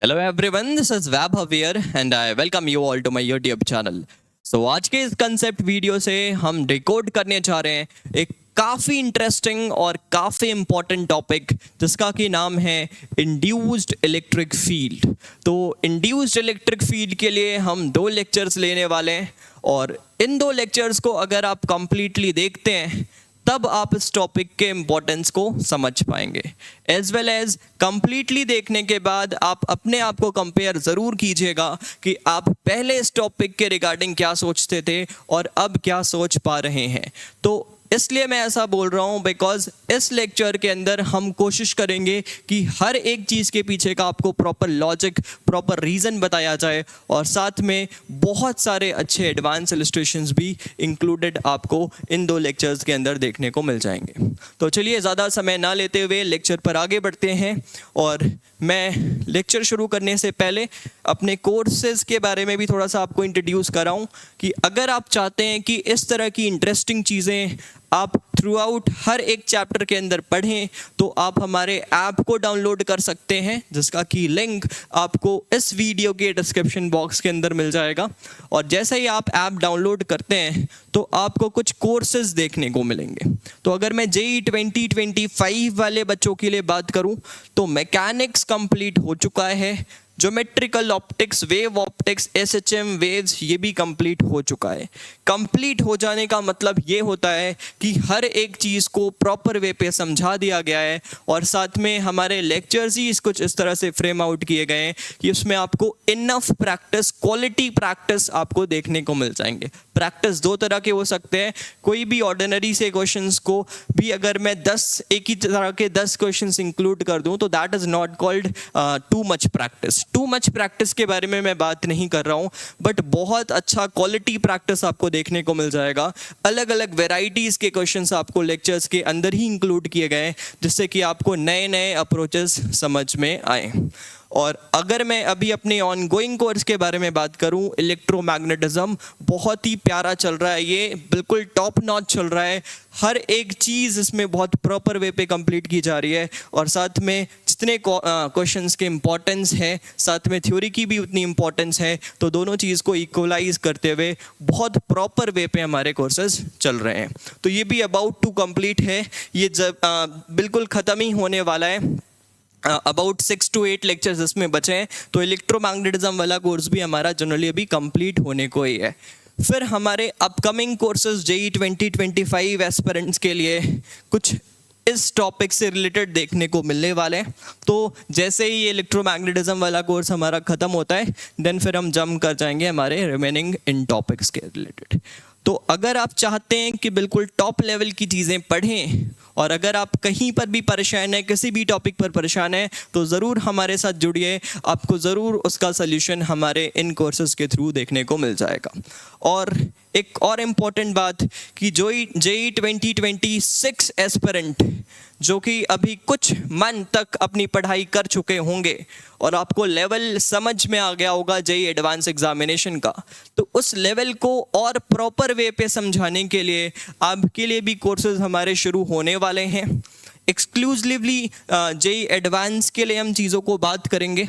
Hello everyone, this is Vaibhav here and I welcome you all to my YouTube channel. So आज के इस concept video से हम decode करने जा रहे हैं एक काफ़ी इंटरेस्टिंग और काफ़ी इम्पॉर्टेंट टॉपिक जिसका कि नाम है इंड्यूस्ड इलेक्ट्रिक फील्ड। तो इंड्यूस्ड इलेक्ट्रिक फील्ड के लिए हम 2 लेक्चर्स लेने वाले हैं और इन 2 लेक्चर्स को अगर आप कंप्लीटली देखते हैं तब आप इस टॉपिक के इम्पोर्टेंस को समझ पाएंगे। एज वेल एज कंप्लीटली देखने के बाद आप अपने आप को कंपेयर ज़रूर कीजिएगा कि आप पहले इस टॉपिक के रिगार्डिंग क्या सोचते थे और अब क्या सोच पा रहे हैं। तो इसलिए मैं ऐसा बोल रहा हूँ बिकॉज इस लेक्चर के अंदर हम कोशिश करेंगे कि हर एक चीज़ के पीछे का आपको प्रॉपर लॉजिक, प्रॉपर रीज़न बताया जाए और साथ में बहुत सारे अच्छे एडवांस इलस्ट्रेशंस भी इंक्लूडेड आपको इन 2 लेक्चर्स के अंदर देखने को मिल जाएंगे। तो चलिए ज़्यादा समय ना लेते हुए लेक्चर पर आगे बढ़ते हैं और मैं लेक्चर शुरू करने से पहले अपने कोर्सेज़ के बारे में भी थोड़ा सा आपको इंट्रोड्यूस कराऊं कि अगर आप चाहते हैं कि इस तरह की इंटरेस्टिंग चीज़ें आप थ्रू आउट हर एक चैप्टर के अंदर पढ़ें तो आप हमारे ऐप को डाउनलोड कर सकते हैं जिसका कि लिंक आपको इस वीडियो के डिस्क्रिप्शन बॉक्स के अंदर मिल जाएगा। और जैसे ही आप ऐप डाउनलोड करते हैं तो आपको कुछ कोर्सेज देखने को मिलेंगे। तो अगर मैं JEE 2025 वाले बच्चों के लिए बात करूं तो मैकेनिक्स कंप्लीट हो चुका है, geometrical optics, wave optics, SHM waves ये भी कंप्लीट हो चुका है। कंप्लीट हो जाने का मतलब ये होता है कि हर एक चीज़ को प्रॉपर वे पे समझा दिया गया है और साथ में हमारे लेक्चर्स ही कुछ इस तरह से फ्रेम आउट किए गए हैं कि उसमें आपको इनफ प्रैक्टिस, क्वालिटी प्रैक्टिस आपको देखने को मिल जाएंगे। प्रैक्टिस 2 तरह के हो सकते हैं। कोई भी ऑर्डिनरी से क्वेश्चंस को भी अगर मैं 10 एक ही तरह के 10 क्वेश्चंस इंक्लूड कर दूं तो that is not called too much practice. Too much practice के बारे में मैं बात नहीं कर रहा हूँ, बट बहुत अच्छा क्वालिटी प्रैक्टिस आपको देखने को मिल जाएगा। अलग अलग वेराइटीज़ के क्वेश्चंस आपको लेक्चर्स के अंदर ही इंक्लूड किए गए हैं जिससे कि आपको नए नए अप्रोचेस समझ में आए। और अगर मैं अभी अपने ऑनगोइंग कोर्स के बारे में बात करूं, इलेक्ट्रोमैग्नेटिज्म बहुत ही प्यारा चल रहा है, ये बिल्कुल टॉप नॉच चल रहा है। हर एक चीज़ इसमें बहुत प्रॉपर वे पे कंप्लीट की जा रही है और साथ में जितने क्वेश्चंस के इम्पोर्टेंस है साथ में थ्योरी की भी उतनी इम्पोर्टेंस है। तो दोनों चीज़ को इक्वलाइज करते हुए बहुत प्रॉपर वे पे हमारे कोर्सेज चल रहे हैं। तो ये भी अबाउट टू कंप्लीट है, ये जब बिल्कुल ख़त्म ही होने वाला है। अबाउट 6 to 8 लेक्चर्स इसमें बचे हैं। तो इलेक्ट्रोमैग्नेटिज्म वाला कोर्स भी हमारा जनरली अभी कंप्लीट होने को ही है। फिर हमारे अपकमिंग कोर्सेज JEE 2025 एस्पिरेंट्स के लिए कुछ इस टॉपिक से रिलेटेड देखने को मिलने वाले हैं। तो जैसे ही ये इलेक्ट्रोमैग्नेटिज्म वाला कोर्स हमारा ख़त्म होता है देन फिर हम जंप कर जाएंगे हमारे रिमेनिंग इन टॉपिक्स के रिलेटेड। तो अगर आप चाहते हैं कि बिल्कुल टॉप लेवल की चीज़ें पढ़ें और अगर आप कहीं पर भी परेशान हैं, किसी भी टॉपिक पर परेशान हैं तो ज़रूर हमारे साथ जुड़िए, आपको ज़रूर उसका सल्यूशन हमारे इन कोर्सेज़ के थ्रू देखने को मिल जाएगा। और एक और इम्पॉर्टेंट बात कि JEE 2026 एस्पिरेंट जो कि अभी कुछ मंथ तक अपनी पढ़ाई कर चुके होंगे और आपको लेवल समझ में आ गया होगा JEE एडवांस एग्जामिनेशन का, तो उस लेवल को और प्रॉपर वे पे समझाने के लिए आपके लिए भी कोर्सेज हमारे शुरू होने वाले हैं। एक्सक्लूसिवली JEE एडवांस के लिए हम चीज़ों को बात करेंगे,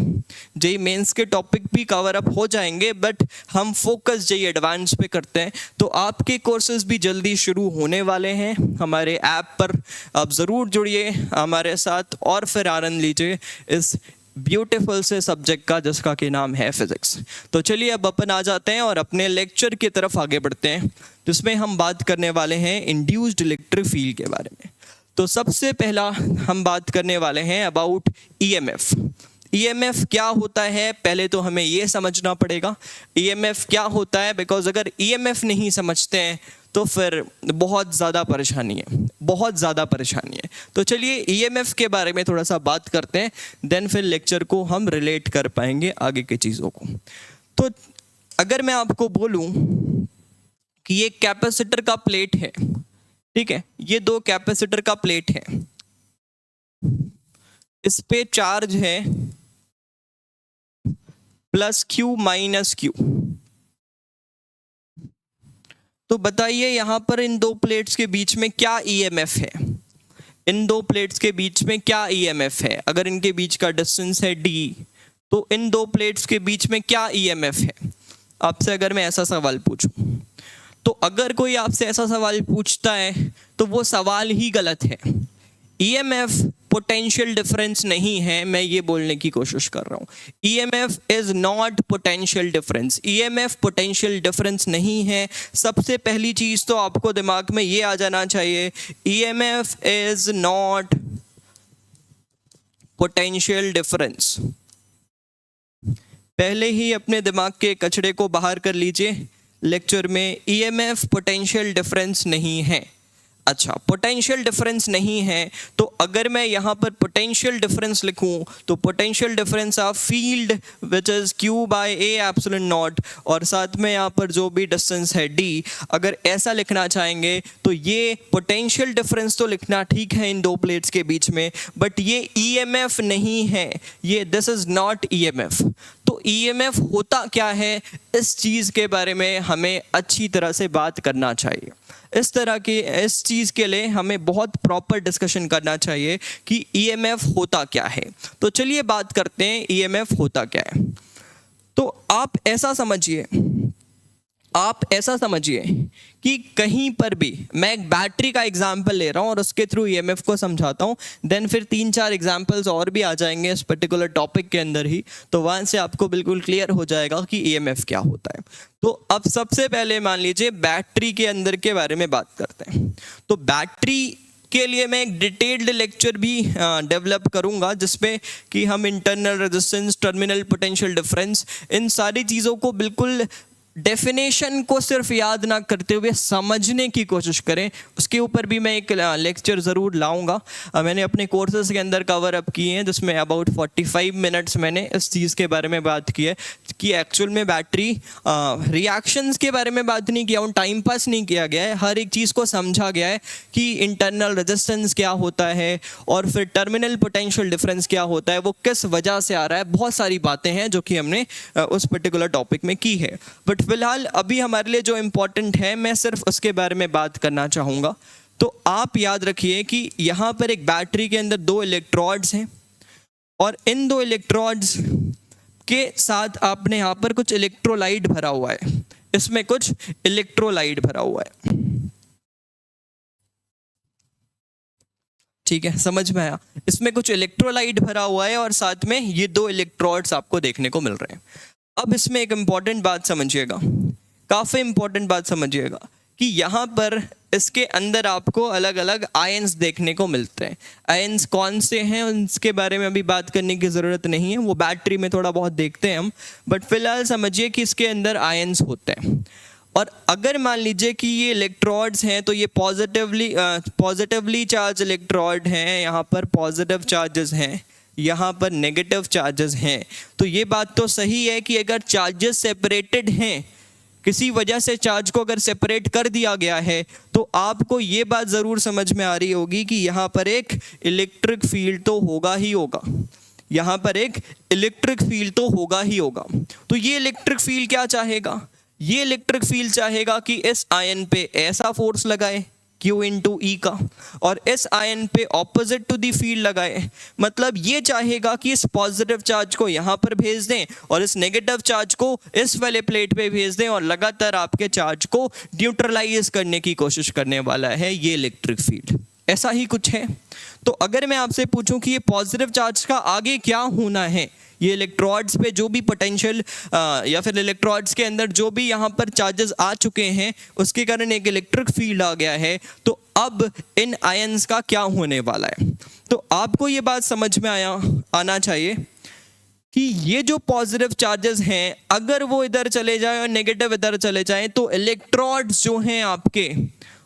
JEE मेंस के टॉपिक भी कवर अप हो जाएंगे बट हम फोकस JEE एडवांस पे करते हैं। तो आपके कोर्सेज भी जल्दी शुरू होने वाले हैं हमारे ऐप पर, आप ज़रूर जुड़िए हमारे साथ और फिर आनंद लीजिए इस ब्यूटीफुल से सब्जेक्ट का जिसका कि नाम है फिज़िक्स। तो चलिए अब अपन आ जाते हैं और अपने लेक्चर की तरफ आगे बढ़ते हैं जिसमें हम बात करने वाले हैं इंड्यूस्ड इलेक्ट्रिक फील्ड के बारे में। तो सबसे पहला हम बात करने वाले हैं अबाउट EMF। EMF क्या होता है पहले तो हमें ये समझना पड़ेगा EMF क्या होता है, बिकॉज अगर EMF नहीं समझते हैं तो फिर बहुत ज़्यादा परेशानी है, बहुत ज़्यादा परेशानी है। तो चलिए EMF के बारे में थोड़ा सा बात करते हैं, देन फिर लेक्चर को हम रिलेट कर पाएंगे आगे की चीज़ों को। तो अगर मैं आपको बोलूँ कि ये कैपेसिटर का प्लेट है, ठीक है, ये 2 कैपेसिटर का प्लेट है, इस पे चार्ज है +Q -Q। तो बताइए यहाँ पर इन 2 प्लेट्स के बीच में क्या EMF है, इन 2 प्लेट्स के बीच में क्या EMF है। अगर इनके बीच का डिस्टेंस है D तो इन दो प्लेट्स के बीच में क्या ईएमएफ है, आपसे अगर मैं ऐसा सवाल पूछूं। तो अगर कोई आपसे ऐसा सवाल पूछता है तो वो सवाल ही गलत है। ईएमएफ पोटेंशियल डिफरेंस नहीं है, मैं ये बोलने की कोशिश कर रहा हूँ। EMF is not potential difference, EMF potential difference नहीं है। सबसे पहली चीज तो आपको दिमाग में ये आ जाना चाहिए, EMF is not potential difference. पहले ही अपने दिमाग के कचड़े को बाहर कर लीजिए लेक्चर में, ईएमएफ पोटेंशियल डिफरेंस नहीं है। अच्छा, पोटेंशियल डिफरेंस नहीं है तो अगर मैं यहाँ पर पोटेंशियल डिफरेंस लिखूँ तो potential difference of field which is Q by A epsilon naught, और साथ में यहाँ पर जो भी डिस्टेंस है डी, अगर ऐसा लिखना चाहेंगे तो ये पोटेंशियल डिफरेंस तो लिखना ठीक है इन दो प्लेट्स के बीच में, बट ये ईएमएफ नहीं है, ये दिस इज़ नॉट ईएमएफ। तो ईएमएफ होता क्या है, इस चीज़ के बारे में हमें अच्छी तरह से बात करना चाहिए। इस चीज़ के लिए हमें बहुत प्रॉपर डिस्कशन करना चाहिए कि ईएमएफ होता क्या है। तो चलिए बात करते हैं ईएमएफ होता क्या है। तो आप ऐसा समझिए कि कहीं पर भी, मैं एक बैटरी का एग्जांपल ले रहा हूँ और उसके थ्रू ईएमएफ को समझाता हूँ, देन फिर 3-4 एग्जांपल्स और भी आ जाएंगे इस पर्टिकुलर टॉपिक के अंदर ही, तो वहाँ से आपको बिल्कुल क्लियर हो जाएगा कि ईएमएफ क्या होता है। तो अब सबसे पहले मान लीजिए बैटरी के अंदर के बारे में बात करते हैं। तो बैटरी के लिए मैं एक डिटेल्ड लेक्चर भी डेवलप करूंगा जिसमें कि हम internal resistance, terminal potential difference, इन सारी चीज़ों को बिल्कुल डेफिनेशन को सिर्फ याद ना करते हुए समझने की कोशिश करें। उसके ऊपर भी मैं एक लेक्चर ज़रूर लाऊंगा। मैंने अपने कोर्सेज के अंदर कवर अप किए हैं जिसमें अबाउट 45 मिनट्स मैंने इस चीज़ के बारे में बात की है कि एक्चुअल में बैटरी रिएक्शंस के बारे में बात नहीं किया हूँ, टाइम पास नहीं किया गया है, हर एक चीज़ को समझा गया है कि इंटरनल रेजिस्टेंस क्या होता है और फिर टर्मिनल पोटेंशियल डिफरेंस क्या होता है, वो किस वजह से आ रहा है। बहुत सारी बातें हैं जो कि हमने उस पर्टिकुलर टॉपिक में की है, बट फिलहाल अभी हमारे लिए जो इम्पोर्टेंट है मैं सिर्फ उसके बारे में बात करना चाहूँगा। तो आप याद रखिए कि यहाँ पर एक बैटरी के अंदर 2 इलेक्ट्रोड्स हैं और इन 2 इलेक्ट्रोड्स के साथ आपने यहाँ पर कुछ इलेक्ट्रोलाइट भरा हुआ है, इसमें कुछ इलेक्ट्रोलाइट भरा हुआ है, ठीक है, समझ में आया। इसमें कुछ इलेक्ट्रोलाइट भरा हुआ है और साथ में ये 2 इलेक्ट्रोड्स आपको देखने को मिल रहे हैं। अब इसमें एक इम्पॉर्टेंट बात समझिएगा, काफ़ी इम्पॉर्टेंट बात समझिएगा कि यहाँ पर इसके अंदर आपको अलग अलग आयंस देखने को मिलते हैं। आयंस कौन से हैं उनके बारे में अभी बात करने की ज़रूरत नहीं है, वो बैटरी में थोड़ा बहुत देखते हैं हम, बट फिलहाल समझिए कि इसके अंदर आयंस होते हैं। और अगर मान लीजिए कि ये इलेक्ट्रोड्स हैं तो ये पॉजिटिवली चार्ज इलेक्ट्रोड हैं, यहाँ पर पॉजिटिव चार्जेस हैं, यहाँ पर नेगेटिव चार्जेस हैं। तो ये बात तो सही है कि अगर चार्जेस सेपरेटेड हैं, किसी वजह से चार्ज को अगर सेपरेट कर दिया गया है, तो आपको ये बात ज़रूर समझ में आ रही होगी कि यहाँ पर एक इलेक्ट्रिक फील्ड तो होगा ही होगा, यहाँ पर एक इलेक्ट्रिक फील्ड तो होगा ही होगा। तो ये इलेक्ट्रिक फील्ड क्या चाहेगा, ये इलेक्ट्रिक फील्ड चाहेगा कि इस आयन पे ऐसा फोर्स लगाए Q इंटू ई का, और इस आयन पे ऑपोजिट टू दी फील्ड लगाए। मतलब ये चाहेगा कि इस पॉजिटिव चार्ज को यहाँ पर भेज दें और इस नेगेटिव चार्ज को इस वाले प्लेट पे भेज दें और लगातार आपके चार्ज को न्यूट्रलाइज करने की कोशिश करने वाला है ये इलेक्ट्रिक फील्ड। ऐसा ही कुछ है। तो अगर मैं आपसे पूछूं कि ये पॉजिटिव चार्ज का आगे क्या होना है, ये इलेक्ट्रोड्स पे जो भी पोटेंशियल या फिर इलेक्ट्रोड्स के अंदर जो भी यहाँ पर चार्जेस आ चुके हैं उसके कारण एक इलेक्ट्रिक फील्ड आ गया है, तो अब इन आयंस का क्या होने वाला है। तो आपको ये बात समझ में आना चाहिए कि ये जो पॉजिटिव चार्जेस हैं अगर वो इधर चले जाए और नेगेटिव इधर चले जाएं तो इलेक्ट्रोड्स जो हैं आपके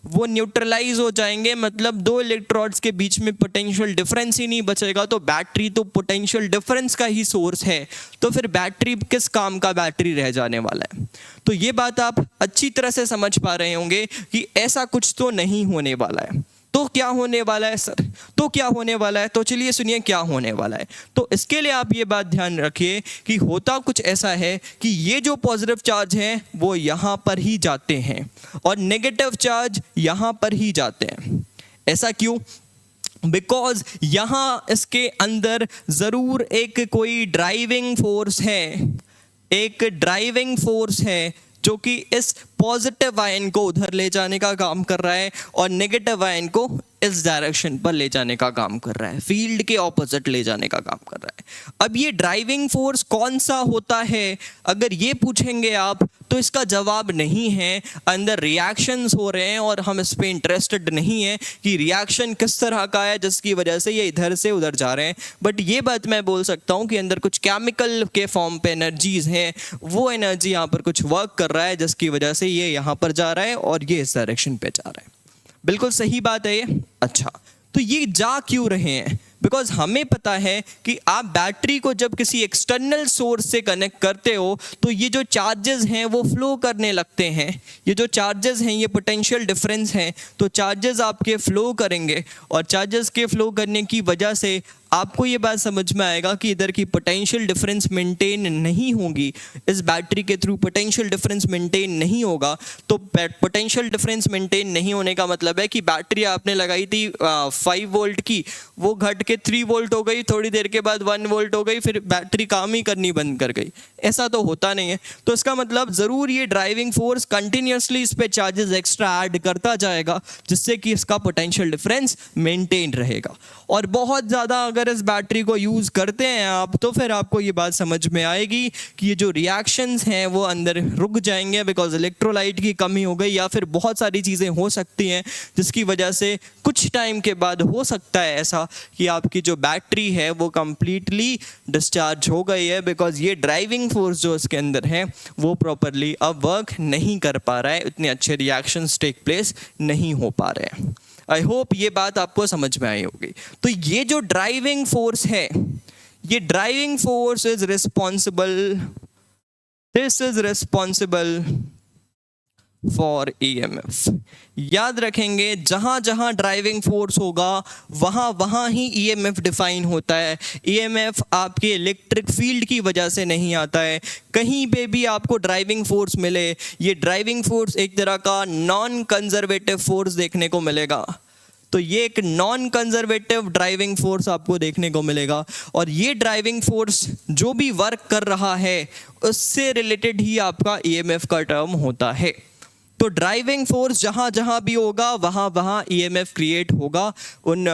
वो न्यूट्रलाइज हो जाएंगे। मतलब 2 इलेक्ट्रोड्स के बीच में पोटेंशियल डिफरेंस ही नहीं बचेगा। तो बैटरी तो पोटेंशियल डिफरेंस का ही सोर्स है, तो फिर बैटरी किस काम का बैटरी रह जाने वाला है। तो ये बात आप अच्छी तरह से समझ पा रहे होंगे कि ऐसा कुछ तो नहीं होने वाला है। तो क्या होने वाला है सर, तो क्या होने वाला है, तो चलिए सुनिए क्या होने वाला है। तो इसके लिए आप ये बात ध्यान रखिए कि होता कुछ ऐसा है कि ये जो पॉजिटिव चार्ज हैं वो यहाँ पर ही जाते हैं और नेगेटिव चार्ज यहाँ पर ही जाते हैं। ऐसा क्यों बिकॉज यहाँ इसके अंदर ज़रूर एक कोई ड्राइविंग फोर्स है, एक ड्राइविंग फोर्स है जो कि इस पॉजिटिव आयन को उधर ले जाने का काम कर रहा है और नेगेटिव आयन को इस डायरेक्शन पर ले जाने का काम कर रहा है, फील्ड के ऑपोजिट ले जाने का काम कर रहा है। अब ये ड्राइविंग फोर्स कौन सा होता है, अगर ये पूछेंगे आप तो इसका जवाब नहीं है। अंदर रिएक्शंस हो रहे हैं और हम इस पे इंटरेस्टेड नहीं है कि रिएक्शन किस तरह का है जिसकी वजह से ये इधर से उधर जा रहे हैं। बट ये बात मैं बोल सकता हूँ कि अंदर कुछ केमिकल के फॉर्म पे एनर्जीज हैं, वो एनर्जी यहाँ पर कुछ वर्क कर रहा है जिसकी वजह से ये यहाँ पर जा रहा है और ये इस डायरेक्शन पे जा रहा है। बिल्कुल सही बात है ये। अच्छा, तो ये जा क्यों रहे हैं? बिकॉज हमें पता है कि आप बैटरी को जब किसी एक्सटर्नल सोर्स से कनेक्ट करते हो तो ये जो चार्जेस हैं वो फ्लो करने लगते हैं। ये जो चार्जेस हैं ये पोटेंशियल डिफरेंस हैं, तो चार्जेस आपके फ्लो करेंगे और चार्जेस के फ्लो करने की वजह से आपको ये बात समझ में आएगा कि इधर की पोटेंशियल डिफरेंस मेंटेन नहीं होगी, इस बैटरी के थ्रू पोटेंशियल डिफरेंस मेंटेन नहीं होगा। तो पोटेंशियल डिफरेंस मेंटेन नहीं होने का मतलब है कि बैटरी आपने लगाई थी 5 वोल्ट की, वो घट के 3 वोल्ट हो गई, थोड़ी देर के बाद 1 वोल्ट हो गई, फिर बैटरी काम ही करनी बंद कर गई। ऐसा तो होता नहीं है। तो इसका मतलब ज़रूर ये ड्राइविंग फोर्स कंटिन्यूसली इस पे चार्जेस एक्स्ट्रा ऐड करता जाएगा जिससे कि इसका पोटेंशियल डिफरेंस मेंटेन रहेगा। और बहुत ज़्यादा अगर इस बैटरी को यूज़ करते हैं आप तो फिर आपको ये बात समझ में आएगी कि ये जो रिएक्शंस हैं वो अंदर रुक जाएंगे बिकॉज इलेक्ट्रोलाइट की कमी हो गई या फिर बहुत सारी चीज़ें हो सकती हैं जिसकी वजह से कुछ टाइम के बाद हो सकता है ऐसा कि आपकी जो बैटरी है वो कंप्लीटली डिस्चार्ज हो गई है बिकॉज ये ड्राइविंग फोर्स जो इसके अंदर है वो प्रॉपरली अब वर्क नहीं कर पा रहा है, इतने अच्छे रिएक्शंस टेक प्लेस नहीं हो पा रहे हैं। आई होप ये बात आपको समझ में आई होगी। तो ये जो ड्राइविंग फोर्स है, ये driving force is responsible, this is responsible for EMF. याद रखेंगे जहां जहां ड्राइविंग फोर्स होगा वहां वहां ही ईएमएफ डिफाइन होता है। ईएमएफ आपके इलेक्ट्रिक फील्ड की वजह से नहीं आता है। कहीं पे भी आपको ड्राइविंग फोर्स मिले, ये ड्राइविंग फोर्स एक तरह का नॉन कंजर्वेटिव फोर्स देखने को मिलेगा। तो ये एक नॉन कंजर्वेटिव ड्राइविंग फोर्स आपको देखने को मिलेगा और ये ड्राइविंग फोर्स जो भी वर्क कर रहा है उससे रिलेटेड ही आपका ईएमएफ का टर्म होता है। तो ड्राइविंग फोर्स जहाँ जहाँ भी होगा वहाँ वहाँ ईएमएफ क्रिएट होगा, उन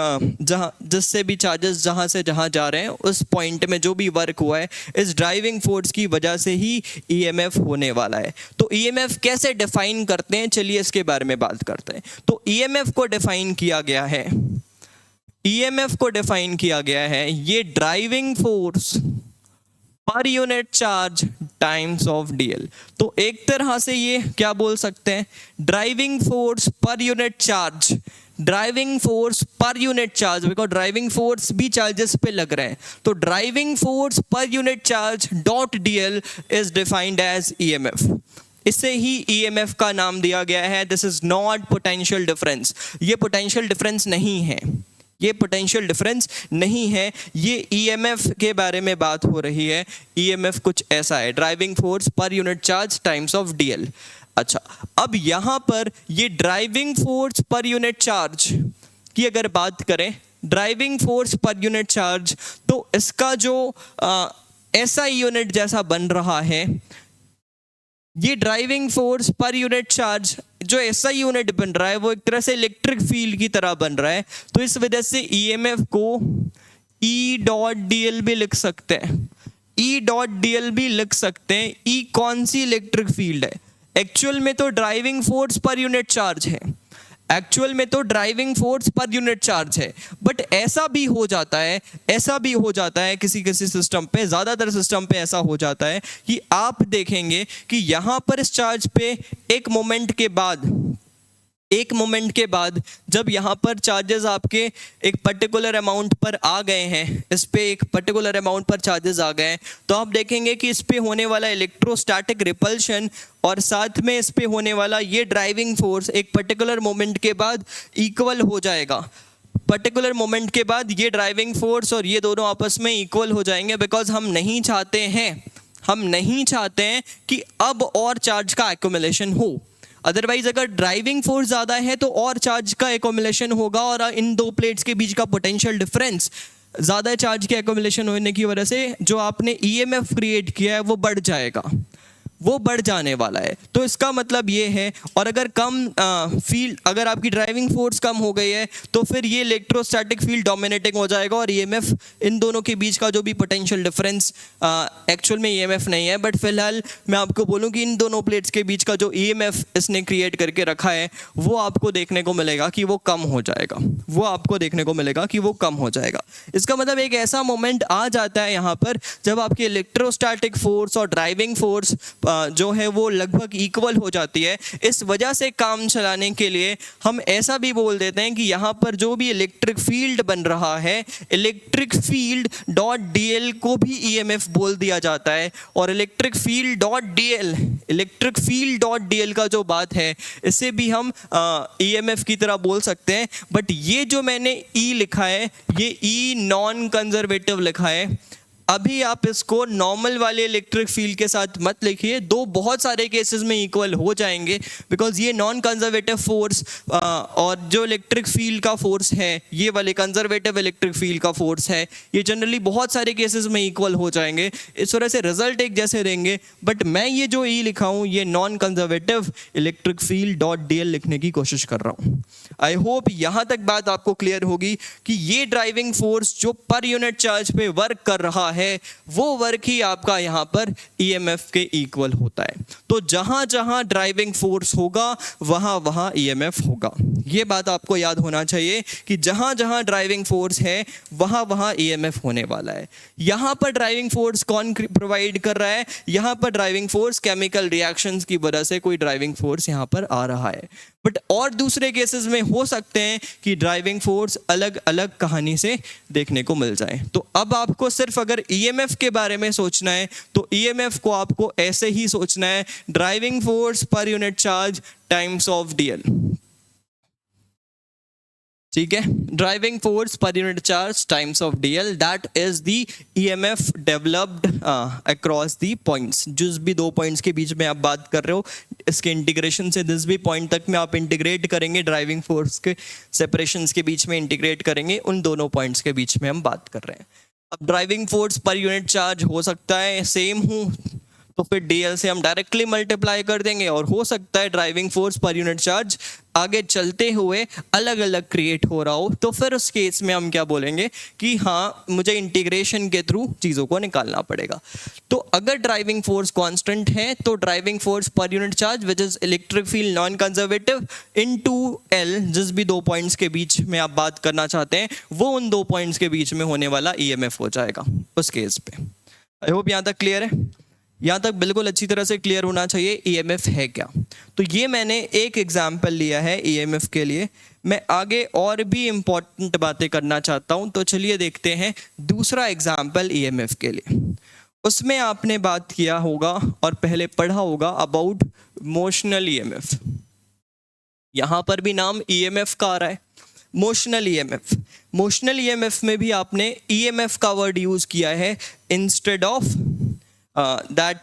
जहाँ जिससे भी चार्जेस जहाँ से जहाँ जा रहे हैं उस पॉइंट में जो भी वर्क हुआ है इस ड्राइविंग फोर्स की वजह से ही ईएमएफ होने वाला है। तो ईएमएफ कैसे डिफाइन करते हैं, चलिए इसके बारे में बात करते हैं। तो ईएमएफ को डिफाइन किया गया है, ईएमएफ को डिफाइन किया गया है ये driving force per unit charge times of D L. तो एक तरह से ये क्या बोल सकते हैं, driving force per unit charge, driving force per unit charge, because driving force भी चार्जेस पे लग रहे हैं। तो driving force per unit charge dot D L is defined as E M F. इससे ही ईएमएफ का नाम दिया गया है। This is not potential difference, ये पोटेंशियल डिफरेंस नहीं है, ये पोटेंशियल डिफरेंस नहीं है, ये ईएमएफ के बारे में बात हो रही है। ईएमएफ कुछ ऐसा है, driving force per unit charge times of DL. अच्छा, अब यहाँ पर ये driving force per unit charge की अगर बात करें, driving force per unit charge, तो इसका जो एसआई यूनिट जैसा बन रहा है, ये driving force per unit charge जो एसआई यूनिट बन रहा है वो एक तरह से इलेक्ट्रिक फील्ड की तरह बन रहा है। तो इस वजह से ईएमएफ को ई डॉट डीएल भी लिख सकते हैं, ई डॉट डीएल भी लिख सकते हैं। ई कौन सी इलेक्ट्रिक फील्ड है, एक्चुअल में तो driving force per unit charge है, एक्चुअल में तो driving force per unit charge है। बट ऐसा भी हो जाता है, ऐसा भी हो जाता है किसी किसी सिस्टम पे, ज़्यादातर सिस्टम पे ऐसा हो जाता है कि आप देखेंगे कि यहाँ पर इस चार्ज पे एक मोमेंट के बाद जब यहाँ पर चार्जेस आपके एक पर्टिकुलर अमाउंट पर आ गए हैं, इस पे एक पर्टिकुलर अमाउंट पर चार्जेस आ गए हैं, तो आप देखेंगे कि इस पे होने वाला इलेक्ट्रोस्टैटिक रिपल्शन और साथ में इस पे होने वाला ये ड्राइविंग फोर्स एक पर्टिकुलर मोमेंट के बाद इक्वल हो जाएगा। पर्टिकुलर मोमेंट के बाद ये ड्राइविंग फोर्स और ये दोनों आपस में इक्वल हो जाएंगे बिकॉज हम नहीं चाहते हैं कि अब और चार्ज का एक्युमुलेशन हो। अदरवाइज अगर ड्राइविंग फोर्स ज़्यादा है तो और चार्ज का एक्यूमुलेशन होगा और इन दो प्लेट्स के बीच का पोटेंशियल डिफरेंस, ज़्यादा चार्ज के एक्यूमुलेशन होने की वजह से जो आपने ईएमएफ क्रिएट किया है वो बढ़ जाएगा, वो बढ़ जाने वाला है। तो इसका मतलब ये है, और अगर कम फील्ड, अगर आपकी ड्राइविंग फोर्स कम हो गई है तो फिर ये इलेक्ट्रोस्टैटिक फील्ड डोमिनेटिंग हो जाएगा और ईएमएफ, इन दोनों के बीच का जो भी पोटेंशियल डिफरेंस, एक्चुअल में ईएमएफ नहीं है बट फिलहाल मैं आपको बोलूँ कि इन दोनों प्लेट्स के बीच का जो ईएमएफ इसने क्रिएट करके रखा है वो आपको देखने को मिलेगा कि वो कम हो जाएगा, वो आपको देखने को मिलेगा कि वो कम हो जाएगा। इसका मतलब एक ऐसा मोमेंट आ जाता है यहाँ पर जब आपकी इलेक्ट्रोस्टैटिक फोर्स और ड्राइविंग फोर्स जो है वो लगभग इक्वल हो जाती है। इस वजह से काम चलाने के लिए हम ऐसा भी बोल देते हैं कि यहाँ पर जो भी इलेक्ट्रिक फील्ड बन रहा है, इलेक्ट्रिक फील्ड डॉट डीएल को भी ईएमएफ बोल दिया जाता है। और इलेक्ट्रिक फील्ड डॉट डीएल का जो बात है इसे भी हम ईएमएफ की तरह बोल सकते हैं। बट ये जो मैंने ई लिखा है, ये ई नॉन कंजर्वेटिव लिखा है। अभी आप इसको नॉर्मल वाले इलेक्ट्रिक फील्ड के साथ मत लिखिए, दो बहुत सारे केसेस में इक्वल हो जाएंगे, बिकॉज ये नॉन कंजर्वेटिव फोर्स और जो इलेक्ट्रिक फील्ड का फोर्स है, ये वाले कंजर्वेटिव इलेक्ट्रिक फील्ड का फोर्स है, ये जनरली बहुत सारे केसेस में इक्वल हो जाएंगे। इस वजह से रिजल्ट एक जैसे देंगे। बट मैं ये जो ई लिखा हूँ ये non conservative electric field dot DL लिखने की कोशिश कर रहा हूँ। आई होप यहाँ तक बात आपको क्लियर होगी कि ये ड्राइविंग फोर्स जो पर यूनिट चार्ज पे वर्क कर रहा है वो वर्क ही आपका यहाँ पर ईएमएफ के इक्वल होता है। तो जहां जहां ड्राइविंग फोर्स होगा वहां वहां ईएमएफ होगा। ये बात आपको याद होना चाहिए कि जहां जहां ड्राइविंग फोर्स है वहां वहां ईएमएफ होने वाला है। यहां पर ड्राइविंग फोर्स कौन प्रोवाइड कर रहा है? यहां पर ड्राइविंग फोर्स केमिकल रिएक्शंस की वजह से कोई ड्राइविंग फोर्स यहां पर आ रहा है। बट और दूसरे केसेस में हो सकते हैं कि ड्राइविंग फोर्स अलग अलग कहानी से देखने को मिल जाए। तो अब आपको सिर्फ अगर ईएमएफ के बारे में सोचना है तो ईएमएफ को आपको ऐसे ही सोचना है, driving force per unit charge times of DL. ठीक है, driving force per unit charge times of DL, that is the EMF developed across the points. जिस भी दो पॉइंट्स के बीच में आप बात कर रहे हो, इसके इंटीग्रेशन से जिस भी पॉइंट तक में आप इंटीग्रेट करेंगे, ड्राइविंग फोर्स के सेपरेशंस के बीच में इंटीग्रेट करेंगे, उन दोनों पॉइंट्स के बीच में हम बात कर रहे हैं। अब driving force per unit charge हो सकता है सेम हो तो फिर डीएल से हम डायरेक्टली मल्टीप्लाई कर देंगे, और हो सकता है driving force per unit charge आगे चलते हुए अलग अलग क्रिएट हो रहा हो, तो फिर उस केस में हम क्या बोलेंगे कि हाँ मुझे इंटीग्रेशन के थ्रू चीज़ों को निकालना पड़ेगा। तो अगर ड्राइविंग फोर्स कांस्टेंट है तो driving force per unit charge which is electric field non conservative into L, जिस भी दो पॉइंट्स के बीच में आप बात करना चाहते हैं वो उन दो पॉइंट्स के बीच में होने वाला ईएमएफ हो जाएगा उस केस पे। आई होप यहाँ तक क्लियर है। यहाँ तक बिल्कुल अच्छी तरह से क्लियर होना चाहिए ईएमएफ है क्या। तो ये मैंने एक एग्जाम्पल लिया है ईएमएफ के लिए। मैं आगे और भी इम्पॉर्टेंट बातें करना चाहता हूँ, तो चलिए देखते हैं दूसरा एग्जाम्पल ईएमएफ के लिए। उसमें आपने बात किया होगा और पहले पढ़ा होगा अबाउट मोशनल ईएमएफ। यहाँ पर भी नाम ईएमएफ का आ रहा है, मोशनल ईएमएफ। मोशनल ईएमएफ में भी आपने ईएमएफ का वर्ड यूज किया है instead of that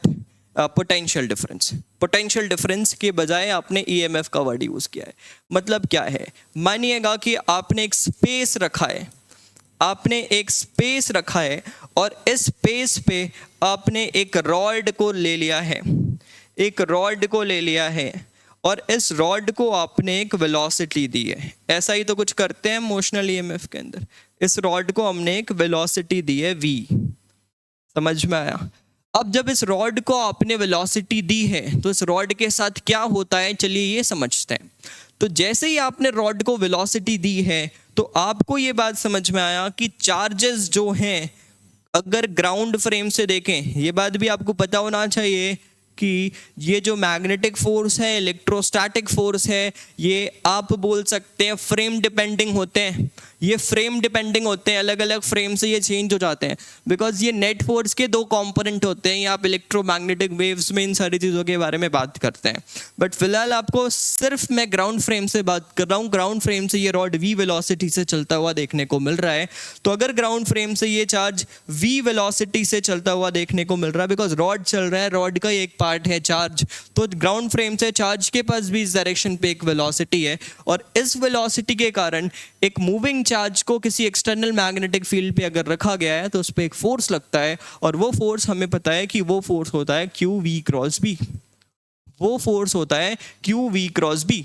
potential difference. Potential difference के बजाय आपने ईएमएफ का वर्ड यूज किया है। मतलब क्या है? मानिएगा कि आपने एक स्पेस रखा है, आपने एक स्पेस रखा है और इस स्पेस पे आपने एक रॉड को ले लिया है, एक रॉड को ले लिया है और इस रॉड को आपने एक वेलोसिटी दी है। ऐसा ही तो कुछ करते हैं मोशनल ईएमएफ के अंदर। इस रॉड को हमने एक वेलोसिटी दी है v। समझ में आया? अब जब इस रॉड को आपने वेलोसिटी दी है तो इस रॉड के साथ क्या होता है, चलिए ये समझते हैं। तो जैसे ही आपने रॉड को वेलोसिटी दी है तो आपको ये बात समझ में आया कि चार्जेस जो हैं, अगर ग्राउंड फ्रेम से देखें, ये बात भी आपको पता होना चाहिए कि ये जो मैग्नेटिक फोर्स है, इलेक्ट्रोस्टैटिक फोर्स है, ये आप बोल सकते हैं फ्रेम डिपेंडिंग होते हैं। ये फ्रेम डिपेंडिंग होते हैं, अलग अलग फ्रेम से ये चेंज हो जाते हैं, बिकॉज ये नेट फोर्स के दो कंपोनेंट होते हैं। ये आप इलेक्ट्रोमैग्नेटिक वेव्स में इन सारी चीज़ों के बारे में बात करते हैं। बट फिलहाल आपको सिर्फ मैं ग्राउंड फ्रेम से बात कर रहा हूँ। ग्राउंड फ्रेम से ये रॉड v वेलोसिटी से चलता हुआ देखने को मिल रहा है। तो अगर ग्राउंड फ्रेम से ये चार्ज v वेलोसिटी से चलता हुआ देखने को मिल रहा है, बिकॉज रॉड चल रहा है, रॉड का एक पार्ट है चार्ज, तो ग्राउंड फ्रेम से चार्ज के पास भी इस डायरेक्शन पे एक वेलोसिटी है, और इस वेलोसिटी के कारण एक मूविंग चार्ज को किसी एक्सटर्नल मैग्नेटिक फील्ड पे अगर रखा गया है तो उस पर एक फोर्स लगता है, और वो फोर्स हमें पता है कि वो फोर्स होता है क्यू वी क्रॉस बी। वो फोर्स होता है क्यू वी क्रॉस बी,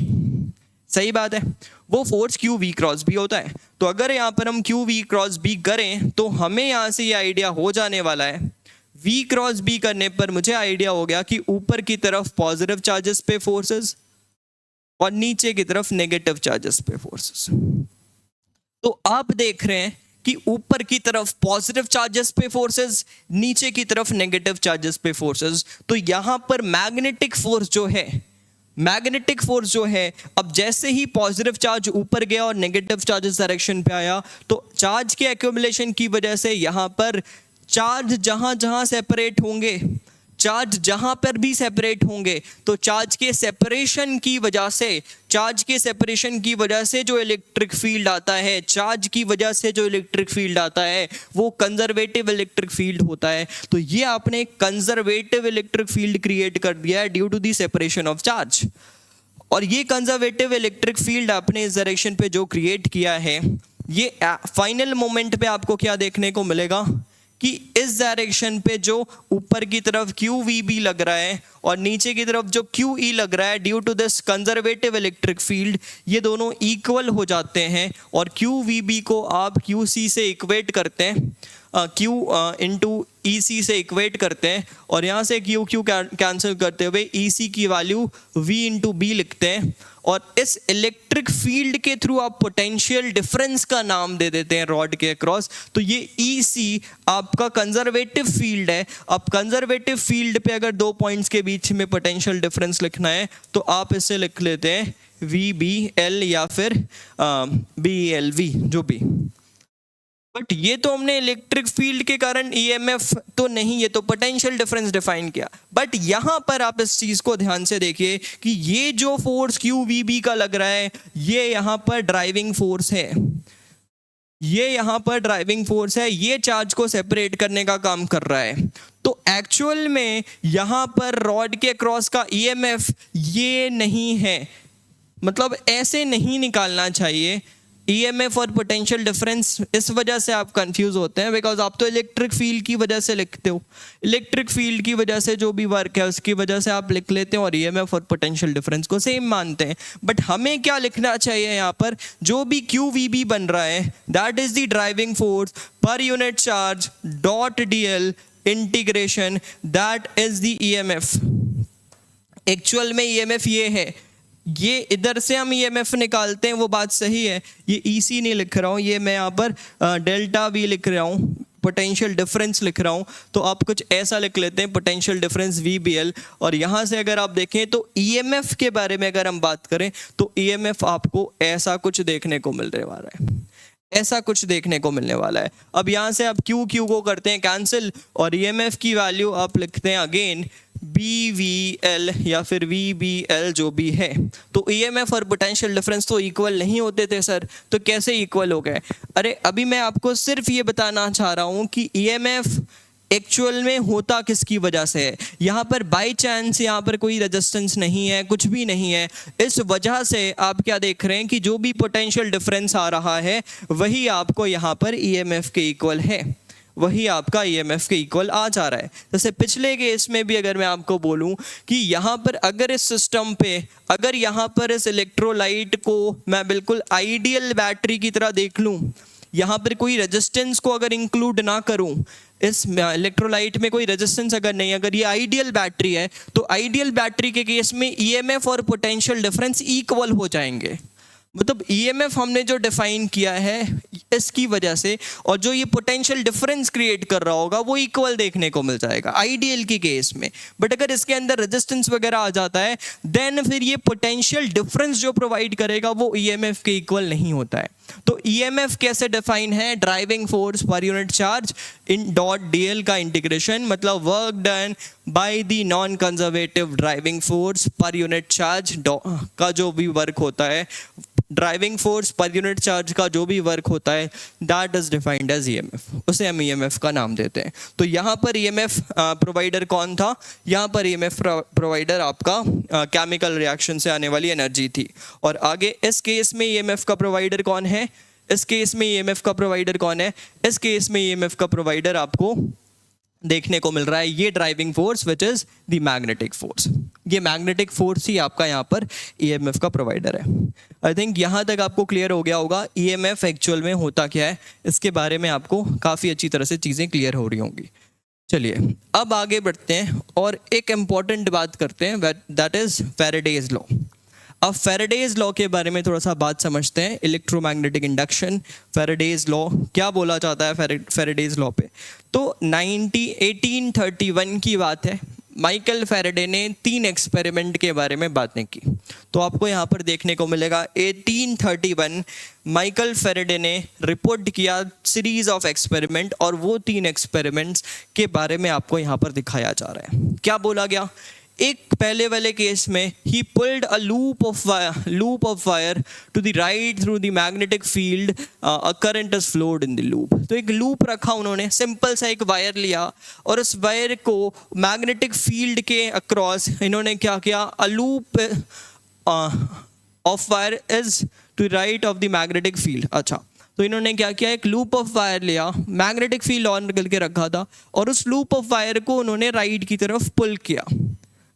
सही बात है, वो force Q V cross B होता है। तो अगर यहाँ पर हम क्यू वी क्रॉस बी करें तो हमें यहाँ से ये आइडिया हो जाने वाला है, वी क्रॉस बी करने पर मुझे आइडिया हो गया कि ऊपर की तरफ पॉजिटिव चार्जेस पे फोर्सेस और नीचे की तरफ नेगेटिव चार्जेस पे फोर्सेस। तो आप देख रहे हैं कि ऊपर की तरफ पॉजिटिव चार्जेस पे फोर्सेस, नीचे की तरफ नेगेटिव चार्जेस पे फोर्सेस। तो यहां पर मैग्नेटिक फोर्स जो है, अब जैसे ही पॉजिटिव चार्ज ऊपर गया और नेगेटिव चार्जेस डायरेक्शन पे आया, तो चार्ज के एक्यूमुलेशन की वजह से यहां पर चार्ज जहां जहां सेपरेट होंगे, चार्ज जहां पर भी सेपरेट होंगे, तो चार्ज के सेपरेशन की वजह से जो इलेक्ट्रिक फील्ड आता है, चार्ज की वजह से जो इलेक्ट्रिक फील्ड आता है वो कंजर्वेटिव इलेक्ट्रिक फील्ड होता है। तो ये आपने कंजर्वेटिव इलेक्ट्रिक फील्ड क्रिएट कर दिया है due to the separation of charge. और ये कंजर्वेटिव इलेक्ट्रिक फील्ड आपने इस डायरेक्शन पे जो क्रिएट किया है, ये फाइनल मोमेंट पे आपको क्या देखने को मिलेगा कि इस डायरेक्शन पे जो ऊपर की तरफ क्यू वी बी लग रहा है और नीचे की तरफ जो क्यू ई लग रहा है, due to this conservative electric field, ये दोनों इक्वल हो जाते हैं। और क्यू वी बी को आप क्यू सी से इक्वेट करते हैं, क्यू इंटू ई सी से इक्वेट करते हैं, और यहाँ से क्यू क्यू कैंसिल करते हुए ई सी की वैल्यू वी इंटू बी लिखते हैं। और इस इलेक्ट्रिक फील्ड के थ्रू आप पोटेंशियल डिफरेंस का नाम दे देते हैं रॉड के अक्रॉस। तो ये ई सी आपका कंजर्वेटिव फील्ड है। अब कंजर्वेटिव फील्ड पे अगर दो पॉइंट्स के बीच में पोटेंशियल डिफरेंस लिखना है तो आप इसे लिख लेते हैं वी बी एल या फिर बी एल वी, जो भी। बट ये तो हमने इलेक्ट्रिक फील्ड के कारण ईएमएफ तो नहीं, ये तो पोटेंशियल डिफरेंस डिफाइन किया। बट यहां पर आप इस चीज को ध्यान से देखिए कि ये जो फोर्स क्यू वी बी का लग रहा है, ये यहां पर ड्राइविंग फोर्स है, ये चार्ज को सेपरेट करने का काम कर रहा है। तो एक्चुअल में यहां पर रॉड के क्रॉस का ईएमएफ ये नहीं है, मतलब ऐसे नहीं निकालना चाहिए। ईएमएफ और पोटेंशियल डिफरेंस इस वजह से आप कंफ्यूज होते हैं, बिकॉज आप तो इलेक्ट्रिक फील्ड की वजह से लिखते हो, इलेक्ट्रिक फील्ड की वजह से जो भी वर्क है उसकी वजह से आप लिख लेते हैं और ईएमएफ और पोटेंशियल डिफरेंस को सेम मानते हैं। बट हमें क्या लिखना चाहिए यहाँ पर, जो भी क्यू वी बी बन रहा है that is the driving force per unit charge dot DL integration, that is the EMF. Actual में ईएमएफ ये है, ये इधर से हम ईएमएफ निकालते हैं वो बात सही है, ये ईसी नहीं लिख रहा हूँ, ये मैं यहाँ पर डेल्टा वी लिख रहा हूँ, पोटेंशियल डिफरेंस लिख रहा हूँ। तो आप कुछ ऐसा लिख लेते हैं potential difference V B L. और यहाँ से अगर आप देखें तो ईएमएफ के बारे में अगर हम बात करें तो ईएमएफ आपको ऐसा कुछ देखने को मिलने वाला है, ऐसा कुछ देखने को मिलने वाला है। अब यहाँ से आप क्यू क्यू को करते हैं कैंसिल और ईएमएफ की वैल्यू आप लिखते हैं अगेन बी वी एल या फिर वी बी एल जो भी है। तो ईएमएफ और पोटेंशियल डिफरेंस तो इक्वल नहीं होते थे सर, तो कैसे इक्वल हो गए? अरे अभी मैं आपको सिर्फ ये बताना चाह रहा हूँ कि ईएमएफ एक्चुअल में होता किसकी वजह से है। यहाँ पर बाय चांस यहाँ पर कोई रेजिस्टेंस नहीं है, कुछ भी नहीं है, इस वजह से आप क्या देख रहे हैं कि जो भी पोटेंशियल डिफरेंस आ रहा है वही आपको यहाँ पर ईएमएफ के इक्वल है, वही आपका ईएमएफ के इक्वल आ जा रहा है। जैसे पिछले केस में भी अगर मैं आपको बोलूं कि यहाँ पर अगर इस सिस्टम पे, अगर यहाँ पर इस इलेक्ट्रोलाइट को मैं बिल्कुल आइडियल बैटरी की तरह देख लूं, यहाँ पर कोई रेजिस्टेंस को अगर इंक्लूड ना करूं, इस इलेक्ट्रोलाइट में कोई रेजिस्टेंस अगर नहीं, अगर ये आइडियल बैटरी है तो आइडियल बैटरी के केस में ईएमएफ और पोटेंशियल डिफरेंस इक्वल हो जाएंगे। मतलब ईएमएफ हमने जो डिफाइन किया है इसकी वजह से, और जो ये पोटेंशियल डिफरेंस क्रिएट कर रहा होगा वो इक्वल देखने को मिल जाएगा आइडियल की केस में। बट अगर इसके अंदर रेजिस्टेंस वगैरह आ जाता है देन फिर ये पोटेंशियल डिफरेंस जो प्रोवाइड करेगा वो ईएमएफ के इक्वल नहीं होता है। तो ईएमएफ कैसे डिफाइन है? Driving force per unit charge in dot DL का इंटीग्रेशन, मतलब work done by the non conservative driving force per unit charge का जो भी वर्क होता है, driving force per unit charge का जो भी वर्क होता है, that is defined as E M F, उसे हम ईएमएफ का नाम देते हैं। तो यहाँ पर ईएमएफ प्रोवाइडर कौन था? यहाँ पर ईएमएफ प्रोवाइडर आपका केमिकल रिएक्शन से आने वाली एनर्जी थी। और आगे इस केस में ईएमएफ का प्रोवाइडर कौन है? इस केस में ईएमएफ का प्रोवाइडर कौन है? इस केस में ईएमएफ का प्रोवाइडर आपको देखने को मिल रहा है ये driving force which is the magnetic force. ये मैग्नेटिक फोर्स ही आपका यहाँ पर ईएमएफ का प्रोवाइडर है। आई थिंक यहाँ तक आपको क्लियर हो गया होगा ईएमएफ एक्चुअल में होता क्या है, इसके बारे में आपको काफ़ी अच्छी तरह से चीज़ें क्लियर हो रही होंगी। चलिए अब आगे बढ़ते हैं और एक इम्पॉर्टेंट बात करते हैं, दैट इज फैराडेज लॉ। अब फैराडेज लॉ के बारे में थोड़ा सा बात समझते हैं। इलेक्ट्रोमैग्नेटिक इंडक्शन, फैराडेज लॉ, क्या बोला जाता है फैराडेज लॉ पे? तो 1831 की बात है। माइकल फैराडे ने 3 एक्सपेरिमेंट के बारे में बातें की। तो आपको यहाँ पर देखने को मिलेगा 1831 माइकल फैराडे ने रिपोर्ट किया सीरीज ऑफ एक्सपेरिमेंट, और वो 3 एक्सपेरिमेंट्स के बारे में आपको यहाँ पर दिखाया जा रहा है। क्या बोला गया? एक पहले वाले केस में ही pulled a loop of wire to the right through the magnetic field, a current is flowed in the loop. तो एक लूप रखा उन्होंने, सिंपल सा एक वायर लिया और उस वायर को मैग्नेटिक फील्ड के अक्रॉस इन्होंने क्या किया? A loop of wire is to right of the magnetic field. अच्छा, तो इन्होंने क्या किया? एक लूप ऑफ वायर लिया, मैग्नेटिक फील्ड ऑन करके रखा था, और उस लूप ऑफ वायर को उन्होंने राइट की तरफ पुल किया,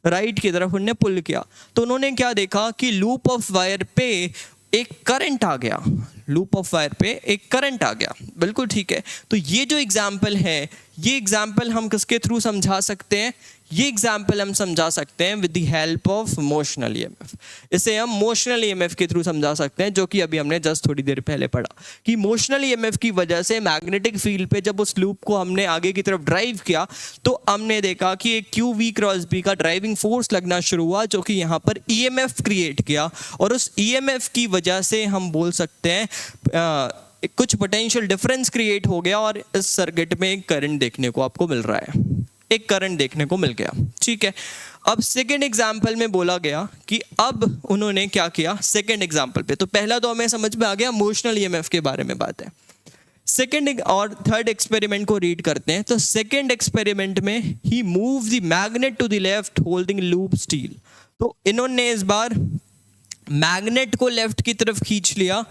राइट की तरफ उन्होंने पुल किया। तो उन्होंने क्या देखा कि लूप ऑफ वायर पे एक करंट आ गया, लूप ऑफ वायर पे एक करंट आ गया। बिल्कुल ठीक है। तो ये जो एग्जाम्पल है, ये एग्जाम्पल हम किसके थ्रू समझा सकते हैं? ये एग्जाम्पल हम समझा सकते हैं with the help of motional EMF. इसे हम मोशनल ईएमएफ के थ्रू समझा सकते हैं, जो कि अभी हमने जस्ट थोड़ी देर पहले पढ़ा कि मोशनल ईएमएफ की वजह से मैग्नेटिक फील्ड पे जब उस लूप को हमने आगे की तरफ ड्राइव किया तो हमने देखा कि एक क्यू वी क्रॉस बी का ड्राइविंग फोर्स लगना शुरू हुआ, जो कि यहाँ पर ईएमएफ क्रिएट किया, और उस ईएमएफ की वजह से हम बोल सकते हैं कुछ पोटेंशियल डिफरेंस क्रिएट हो गया, और इस सर्किट में एक करंट देखने को आपको मिल रहा है, एक करंट देखने को मिल गया। ठीक है। अब सेकंड एग्जाम्पल में बोला गया कि अब उन्होंने क्या किया सेकंड एग्जाम्पल पे। तो पहला तो हमें समझ में आ गया मोशनल ईएमएफ के बारे में बात है। सेकंड और थर्ड एक्सपेरिमेंट को रीड करते हैं। तो सेकंड एक्सपेरिमेंट में he move the magnet to the left holding loop still. तो इन्होंने इस बार मैग्नेट को लेफ्ट की तरफ खींच लिया,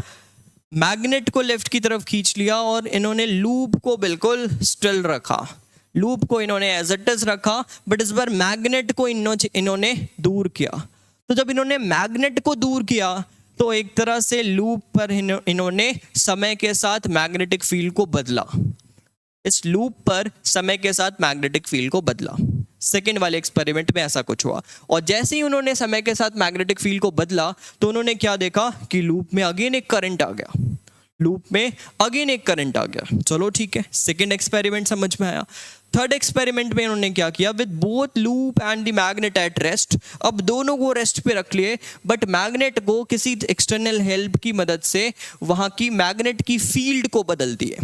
मैग्नेट को लेफ्ट की तरफ खींच लिया, और इन्होंने लूप को बिल्कुल स्टिल रखा, लूप को इन्होंने एज इट इज रखा, बट इस बार मैग्नेट को इन्होंने दूर किया। तो जब इन्होंने मैग्नेट को दूर किया तो एक तरह से लूप पर इन्होंने समय के साथ मैग्नेटिक फील्ड को बदला, इस लूप पर समय के साथ मैग्नेटिक फील्ड को बदला। सेकेंड वाले एक्सपेरिमेंट में ऐसा कुछ हुआ, और जैसे ही उन्होंने समय के साथ मैग्नेटिक फील्ड को बदला तो उन्होंने क्या देखा कि लूप में अगेन एक करंट आ गया, लूप में अगेन एक करंट आ गया। चलो ठीक है, सेकेंड एक्सपेरिमेंट समझ में आया। थर्ड एक्सपेरिमेंट में उन्होंने क्या किया, with both loop and the magnet at rest, अब दोनों को रेस्ट पे रख लिए, बट मैग्नेट को किसी एक्सटर्नल हेल्प की मदद से वहां की मैग्नेट की फील्ड को बदल दिए।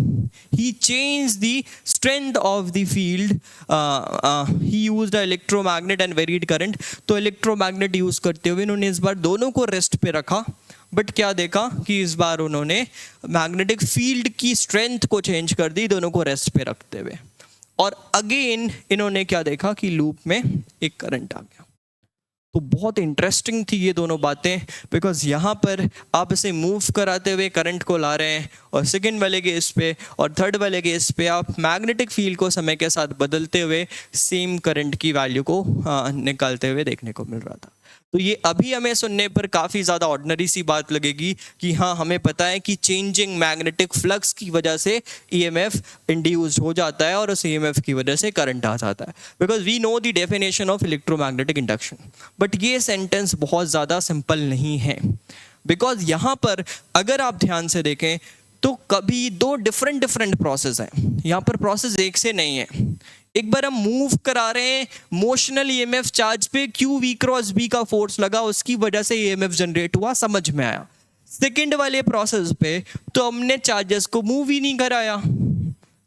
He change the strength of the field, he used electromagnet and varied current. तो इलेक्ट्रोमैग्नेट यूज करते हुए इन्होंने इस बार दोनों को रेस्ट पे रखा, बट क्या देखा कि इस बार उन्होंने मैग्नेटिक फील्ड की स्ट्रेंथ को चेंज कर दी दोनों को रेस्ट पे रखते हुए, और अगेन इन्होंने क्या देखा कि लूप में एक करंट आ गया। तो बहुत इंटरेस्टिंग थी ये दोनों बातें, बिकॉज यहाँ पर आप इसे मूव कराते हुए करंट को ला रहे हैं, और सेकेंड वाले केस पे और थर्ड वाले केस पे आप मैग्नेटिक फील्ड को समय के साथ बदलते हुए सेम करंट की वैल्यू को निकालते हुए देखने को मिल रहा था। तो ये अभी हमें सुनने पर काफ़ी ज़्यादा ऑर्डिनरी सी बात लगेगी कि हाँ, हमें पता है कि चेंजिंग मैग्नेटिक फ्लक्स की वजह से ईएमएफ इंड्यूस्ड हो जाता है और उस ईएमएफ की वजह से करंट आ जाता है, because we know the definition of electromagnetic induction. But ये सेंटेंस बहुत ज़्यादा सिंपल नहीं है, बिकॉज यहाँ पर अगर आप ध्यान से देखें तो कभी दो डिफरेंट प्रोसेस हैं, यहाँ पर प्रोसेस एक से नहीं है। एक बार हम मूव करा रहे हैं, मोशनल ईएमएफ चार्ज पे क्यू वी क्रॉस बी का फोर्स लगा, उसकी वजह से ईएमएफ जनरेट हुआ, समझ में आया। सेकंड वाले प्रोसेस पे तो हमने चार्जेस को मूव ही नहीं कराया,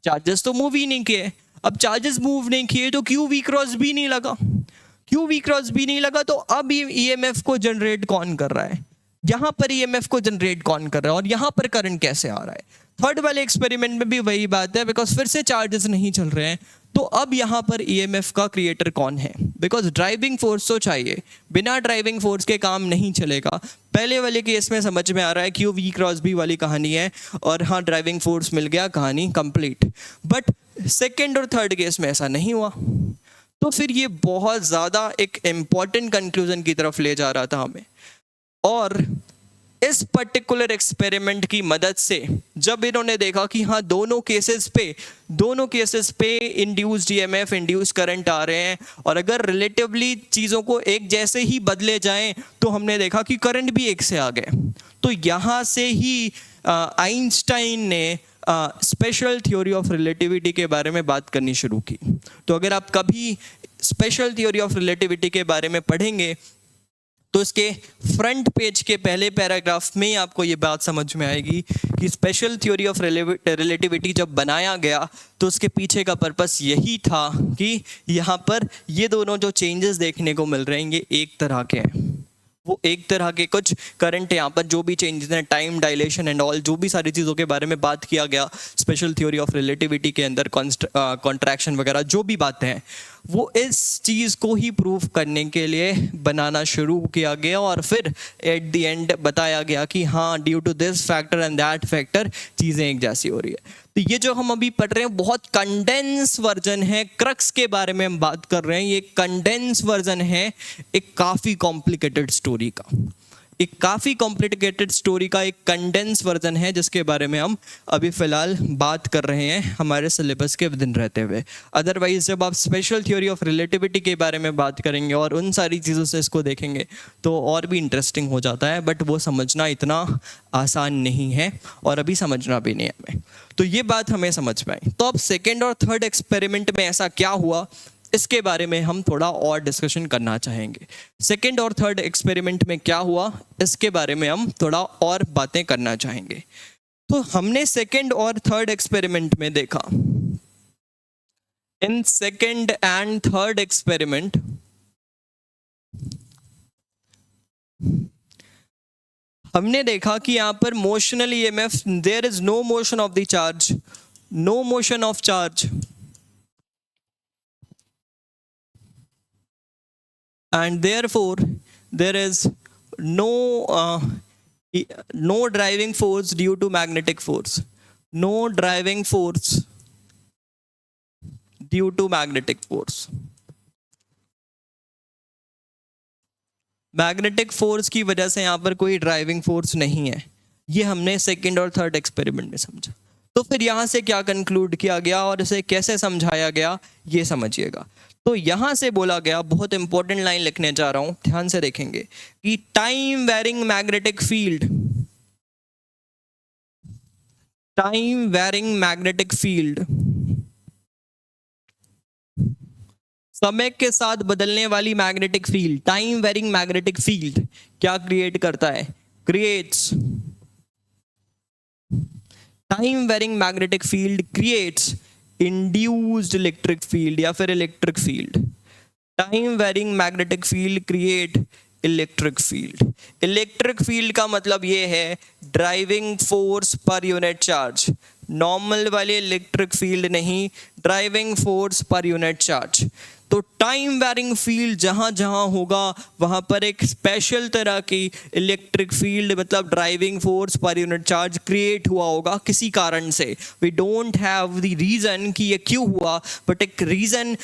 चार्जेस तो मूव ही नहीं किए। अब चार्जेस मूव नहीं किए तो क्यू वी क्रॉस भी नहीं लगा, क्यू वी क्रॉस भी नहीं लगा, तो अब ये ईएमएफ को जनरेट कौन कर रहा है, यहां पर ईएमएफ को जनरेट कौन कर रहा है और यहां पर करंट कैसे आ रहा है। थर्ड वाले एक्सपेरिमेंट में भी वही बात है, बिकॉज फिर से चार्जेस नहीं चल रहे हैं, तो अब यहां पर ईएमएफ का क्रिएटर कौन है, बिकॉज ड्राइविंग फोर्स तो चाहिए, बिना ड्राइविंग फोर्स के काम नहीं चलेगा। पहले वाले केस में समझ में आ रहा है क्यू वी क्रॉस बी वाली कहानी है और हाँ ड्राइविंग फोर्स मिल गया, कहानी कंप्लीट। बट सेकेंड और थर्ड केस में ऐसा नहीं हुआ, तो फिर ये बहुत ज़्यादा एक इम्पॉर्टेंट कंक्लूजन की तरफ ले जा रहा था हमें। और इस पर्टिकुलर एक्सपेरिमेंट की मदद से जब इन्होंने देखा कि हाँ दोनों केसेस पे इंड्यूस्ड ईएमएफ, इंड्यूस करंट आ रहे हैं, और अगर रिलेटिवली चीज़ों को एक जैसे ही बदले जाएं तो हमने देखा कि करंट भी एक से आ गए। तो यहाँ से ही आइंस्टाइन ने स्पेशल थ्योरी ऑफ रिलेटिविटी के बारे में बात करनी शुरू की। तो अगर आप कभी स्पेशल थ्योरी ऑफ रिलेटिविटी के बारे में पढ़ेंगे तो इसके फ्रंट पेज के पहले पैराग्राफ में आपको ये बात समझ में आएगी कि स्पेशल थ्योरी ऑफ रिलेटिविटी जब बनाया गया तो उसके पीछे का पर्पस यही था कि यहाँ पर ये दोनों जो चेंजेस देखने को मिल रहे हैं ये एक तरह के हैं, वो एक तरह के कुछ करंट यहाँ पर जो भी चेंजेस हैं, टाइम डायलेशन एंड ऑल, जो भी सारी चीज़ों के बारे में बात किया गया स्पेशल थ्योरी ऑफ रिलेटिविटी के अंदर, कॉन्ट्रैक्शन वगैरह जो भी बातें हैं, वो इस चीज़ को ही प्रूव करने के लिए बनाना शुरू किया गया। और फिर एट द एंड बताया गया कि हाँ due to this factor and that factor चीज़ें एक जैसी हो रही है। तो ये जो हम अभी पढ़ रहे हैं बहुत कंडेंस वर्जन है, क्रक्स के बारे में हम बात कर रहे हैं, ये कंडेंस वर्जन है एक काफ़ी कॉम्प्लिकेटेड स्टोरी का, एक काफ़ी कॉम्प्लिकेटेड स्टोरी का एक कंडेंस वर्जन है जिसके बारे में हम अभी फ़िलहाल बात कर रहे हैं हमारे सिलेबस के विदिन रहते हुए। अदरवाइज जब आप स्पेशल थ्योरी ऑफ रिलेटिविटी के बारे में बात करेंगे और उन सारी चीज़ों से इसको देखेंगे तो और भी इंटरेस्टिंग हो जाता है, बट वो समझना इतना आसान नहीं है और अभी समझना भी नहीं है हमें। तो ये बात हमें समझ में आई। तो अब सेकेंड और थर्ड एक्सपेरिमेंट में ऐसा क्या हुआ इसके बारे में हम थोड़ा और डिस्कशन करना चाहेंगे। सेकेंड और थर्ड एक्सपेरिमेंट में क्या हुआ इसके बारे में हम थोड़ा और बातें करना चाहेंगे। तो हमने सेकेंड और थर्ड एक्सपेरिमेंट में देखा, in second and third experiment हमने देखा कि यहां पर motional E M F, there is no motion of the charge, no motion of charge, and therefore there is no no driving force due to magnetic force, no driving force due to magnetic force। Magnetic force की वजह से यहाँ पर कोई driving force नहीं है, ये हमने सेकेंड और थर्ड एक्सपेरिमेंट में समझा। तो फिर यहाँ से क्या कंक्लूड किया गया और इसे कैसे समझाया गया ये समझिएगा। तो यहां से बोला गया, बहुत इंपॉर्टेंट लाइन लिखने जा रहा हूं, ध्यान से देखेंगे, कि time varying magnetic field, time varying magnetic field, समय के साथ बदलने वाली magnetic field, time varying magnetic field क्या क्रिएट करता है, creates, time varying magnetic field creates induced electric field या फिर electric field. Time varying magnetic field create electric field. Electric field का मतलब ये है driving force per unit charge, normal वाले इलेक्ट्रिक फील्ड नहीं, driving force per unit charge. तो time varying field जहाँ जहाँ होगा वहाँ पर एक स्पेशल तरह की इलेक्ट्रिक फील्ड मतलब driving force per unit charge create हुआ होगा किसी कारण से। We don't have the reason कि ये क्यों हुआ, बट एक रीज़न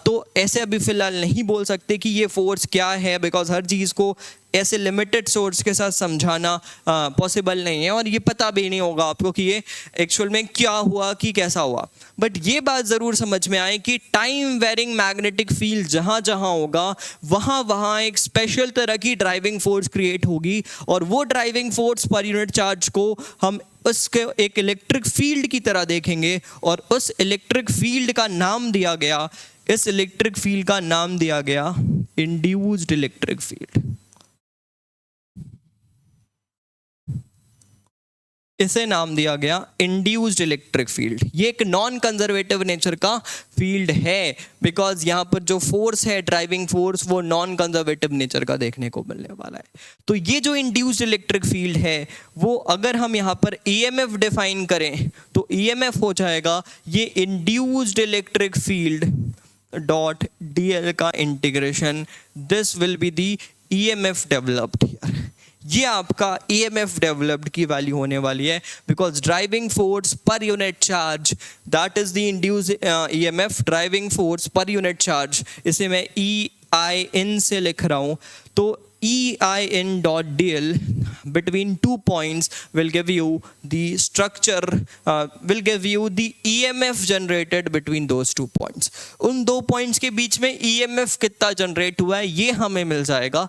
तो ऐसे अभी फ़िलहाल नहीं बोल सकते कि ये फोर्स क्या है, बिकॉज हर चीज़ को ऐसे लिमिटेड सोर्स के साथ समझाना पॉसिबल नहीं है और ये पता भी नहीं होगा आपको कि ये एक्चुअल में क्या हुआ कि कैसा हुआ। बट ये बात ज़रूर समझ में आए कि टाइम वेरिंग मैग्नेटिक फील्ड जहाँ जहाँ होगा वहाँ वहाँ एक स्पेशल तरह की ड्राइविंग फोर्स क्रिएट होगी और वो driving force per unit charge को हम उसके एक इलेक्ट्रिक फील्ड की तरह देखेंगे और उस इलेक्ट्रिक फील्ड का नाम दिया गया, इस इलेक्ट्रिक फील्ड का नाम दिया गया इंड्यूस्ड इलेक्ट्रिक फील्ड। इसे नाम दिया गया इंड्यूस्ड इलेक्ट्रिक फील्ड। ये एक नॉन कंजर्वेटिव नेचर का फील्ड है, बिकॉज यहाँ पर जो फोर्स है, ड्राइविंग फोर्स, वो नॉन कंजर्वेटिव नेचर का देखने को मिलने वाला है। तो ये जो इंड्यूस्ड इलेक्ट्रिक फील्ड है, वो अगर हम यहाँ पर ईएमएफ डिफाइन करें तो ईएमएफ हो जाएगा ये induced electric field dot DL का integration, this will be the EMF developed here. ये आपका EMF डेवलप्ड की वैल्यू होने वाली है, because driving force per unit charge, that is the induce EMF driving force per unit charge. इसे मैं EIN से लिख रहा हूं, तो EIN dot DL between 2 points will give you the structure, will give you the EMF generated between those 2 points। उन 2 points के बीच में EMF कितना जनरेट हुआ है ये हमें मिल जाएगा।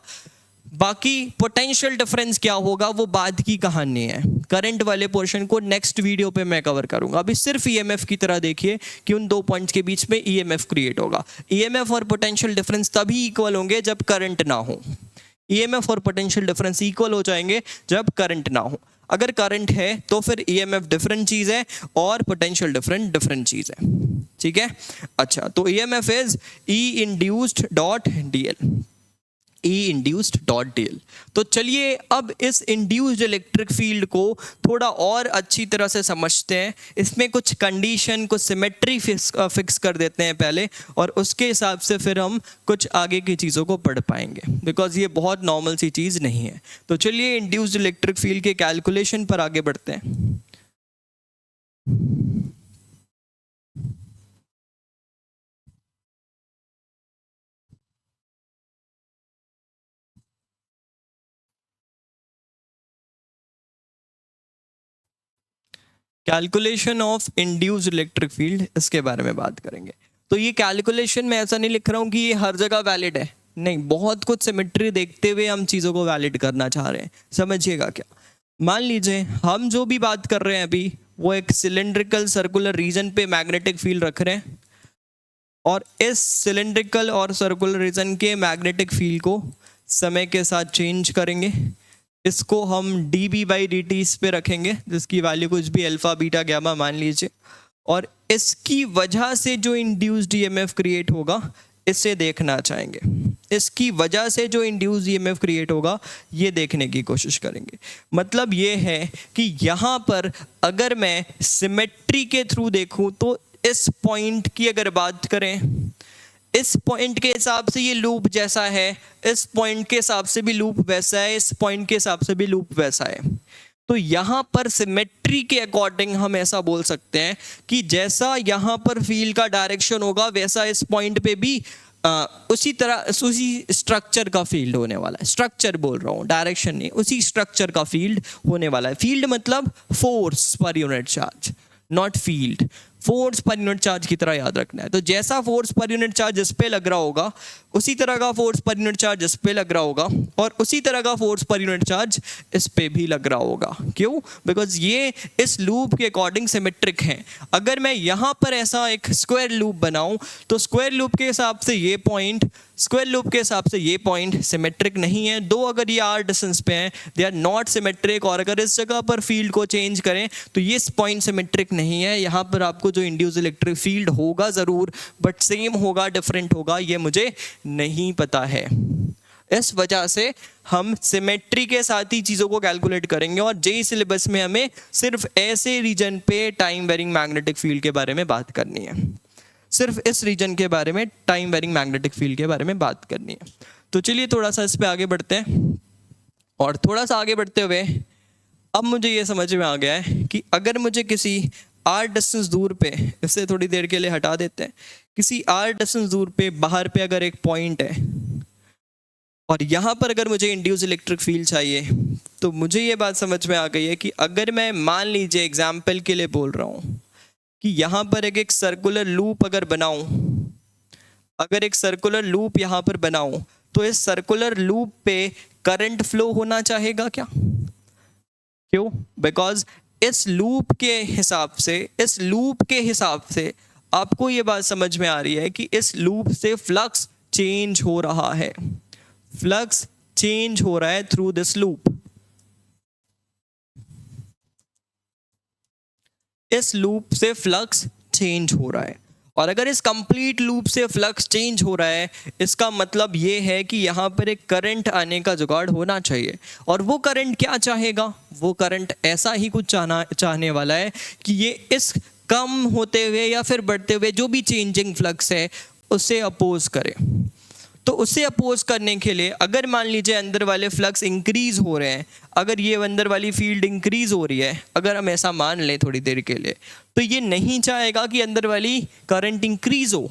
बाकी पोटेंशियल डिफरेंस क्या होगा वो बाद की कहानी है। करंट वाले पोर्शन को नेक्स्ट वीडियो पे मैं कवर करूंगा। अभी सिर्फ ईएमएफ की तरह देखिए कि उन 2 पॉइंट्स के बीच में ईएमएफ क्रिएट होगा। ईएमएफ और पोटेंशियल डिफरेंस तभी इक्वल होंगे जब करंट ना हो। ईएमएफ और पोटेंशियल डिफरेंस इक्वल हो जाएंगे जब करंट ना हो। अगर करंट है तो फिर ईएमएफ डिफरेंट चीज है और पोटेंशियल डिफरेंट चीज है। ठीक है, अच्छा, तो EMF is E induced dot DL, E induced dot DL। तो चलिए अब इस इंड्यूस्ड इलेक्ट्रिक फील्ड को थोड़ा और अच्छी तरह से समझते हैं। इसमें कुछ कंडीशन, कुछ सिमेट्री फिक्स कर देते हैं पहले, और उसके हिसाब से फिर हम कुछ आगे की चीज़ों को पढ़ पाएंगे, बिकॉज ये बहुत नॉर्मल सी चीज़ नहीं है। तो चलिए इंड्यूस्ड इलेक्ट्रिक फील्ड के कैलकुलेशन पर आगे बढ़ते हैं। Calculation of induced electric field, इसके बारे में बात करेंगे। तो ये कैलकुलेशन मैं ऐसा नहीं लिख रहा हूँ कि ये हर जगह वैलिड है, नहीं, बहुत कुछ सिमेट्री देखते हुए हम चीज़ों को वैलिड करना चाह रहे हैं। समझिएगा क्या, मान लीजिए हम जो भी बात कर रहे हैं अभी वो एक सिलेंड्रिकल सर्कुलर रीजन पे मैग्नेटिक फील्ड रख रहे हैं, और इस सिलेंड्रिकल और सर्कुलर रीजन के मैग्नेटिक फील्ड को समय के साथ चेंज करेंगे। इसको हम dB/dt इस पे रखेंगे, जिसकी वैल्यू कुछ भी अल्फा बीटा गैमा मान लीजिए, और इसकी वजह से जो इंड्यूस्ड EMF क्रिएट होगा इसे देखना चाहेंगे। इसकी वजह से जो इंड्यूस्ड EMF क्रिएट होगा ये देखने की कोशिश करेंगे। मतलब ये है कि यहाँ पर अगर मैं सिमेट्री के थ्रू देखूँ तो इस पॉइंट की अगर बात करें, इस पॉइंट के हिसाब से ये लूप जैसा है, इस पॉइंट के हिसाब से भी लूप वैसा है, इस पॉइंट के हिसाब से भी लूप वैसा है। तो यहाँ पर सिमेट्री के अकॉर्डिंग हम ऐसा बोल सकते हैं कि जैसा यहाँ पर फील्ड का डायरेक्शन होगा वैसा इस पॉइंट पे भी उसी तरह उसी स्ट्रक्चर का फील्ड होने वाला है। स्ट्रक्चर बोल रहा हूँ, डायरेक्शन नहीं, उसी स्ट्रक्चर का फील्ड होने वाला है। फील्ड मतलब force per unit charge, not field. Force per unit charge की तरह याद रखना है। तो जैसा फोर्स पर यूनिट चार्ज इस पे लग रहा होगा उसी तरह का फोर्स पर यूनिट चार्ज इस पे लग रहा होगा, और उसी तरह का फोर्स पर यूनिट चार्ज इस पे भी लग रहा होगा। क्यों? बिकॉज ये इस लूप के अकॉर्डिंग सिमेट्रिक हैं। अगर मैं यहाँ पर ऐसा एक स्क्वायर लूप बनाऊं तो स्क्वायर लूप के हिसाब से ये पॉइंट, स्क्वायर लूप के हिसाब से ये पॉइंट सिमेट्रिक नहीं है। दो अगर ये r डिस्टेंस पे हैं, दे आर नॉट सिमेट्रिक। और अगर इस जगह पर फील्ड को चेंज करें तो ये पॉइंट सिमेट्रिक नहीं है। यहाँ पर आपको जो इंड्यूस इलेक्ट्रिक फील्ड होगा ज़रूर, बट सेम होगा डिफरेंट होगा ये मुझे नहीं पता है। इस वजह से हम सिमेट्री के साथ ही चीज़ों को कैलकुलेट करेंगे, और जेई सिलेबस में हमें सिर्फ ऐसे रीजन पे टाइम वेरिंग मैग्नेटिक फील्ड के बारे में बात करनी है। सिर्फ इस रीजन के बारे में, टाइम वेरिंग मैग्नेटिक फील्ड के बारे में बात करनी है। तो चलिए थोड़ा सा इस पे आगे बढ़ते हैं, और थोड़ा सा आगे बढ़ते हुए अब मुझे ये समझ में आ गया है कि अगर मुझे किसी r डिस्टेंस दूर पे, इससे थोड़ी देर के लिए हटा देते हैं, किसी r डिस्टेंस दूर पे बाहर पे अगर एक पॉइंट है और यहाँ पर अगर मुझे इंड्यूस इलेक्ट्रिक फील्ड चाहिए, तो मुझे ये बात समझ में आ गई है कि अगर मैं मान लीजिए एग्जाम्पल के लिए बोल रहा हूँ कि यहाँ पर एक सर्कुलर लूप अगर बनाऊं, अगर एक सर्कुलर लूप यहाँ पर बनाऊं, तो इस सर्कुलर लूप पे करंट फ्लो होना चाहेगा क्या? क्यों? बिकॉज इस लूप के हिसाब से, इस लूप के हिसाब से आपको ये बात समझ में आ रही है कि इस लूप से फ्लक्स चेंज हो रहा है, फ्लक्स चेंज हो रहा है थ्रू दिस लूप। इस लूप से फ्लक्स चेंज हो रहा है। और अगर इस कंप्लीट लूप से फ्लक्स चेंज हो रहा है, इसका मतलब ये है कि यहाँ पर एक करंट आने का जुगाड़ होना चाहिए। और वो करंट क्या चाहेगा? वो करंट ऐसा ही कुछ चाहने वाला है कि ये इस कम होते हुए या फिर बढ़ते हुए जो भी चेंजिंग फ्लक्स है उसे अपोज करे। तो उसे अपोज करने के लिए अगर मान लीजिए अंदर वाले फ्लक्स इंक्रीज हो रहे हैं, अगर ये अंदर वाली फील्ड इंक्रीज हो रही है, अगर हम ऐसा मान लें थोड़ी देर के लिए, तो ये नहीं चाहेगा कि अंदर वाली करंट इंक्रीज हो।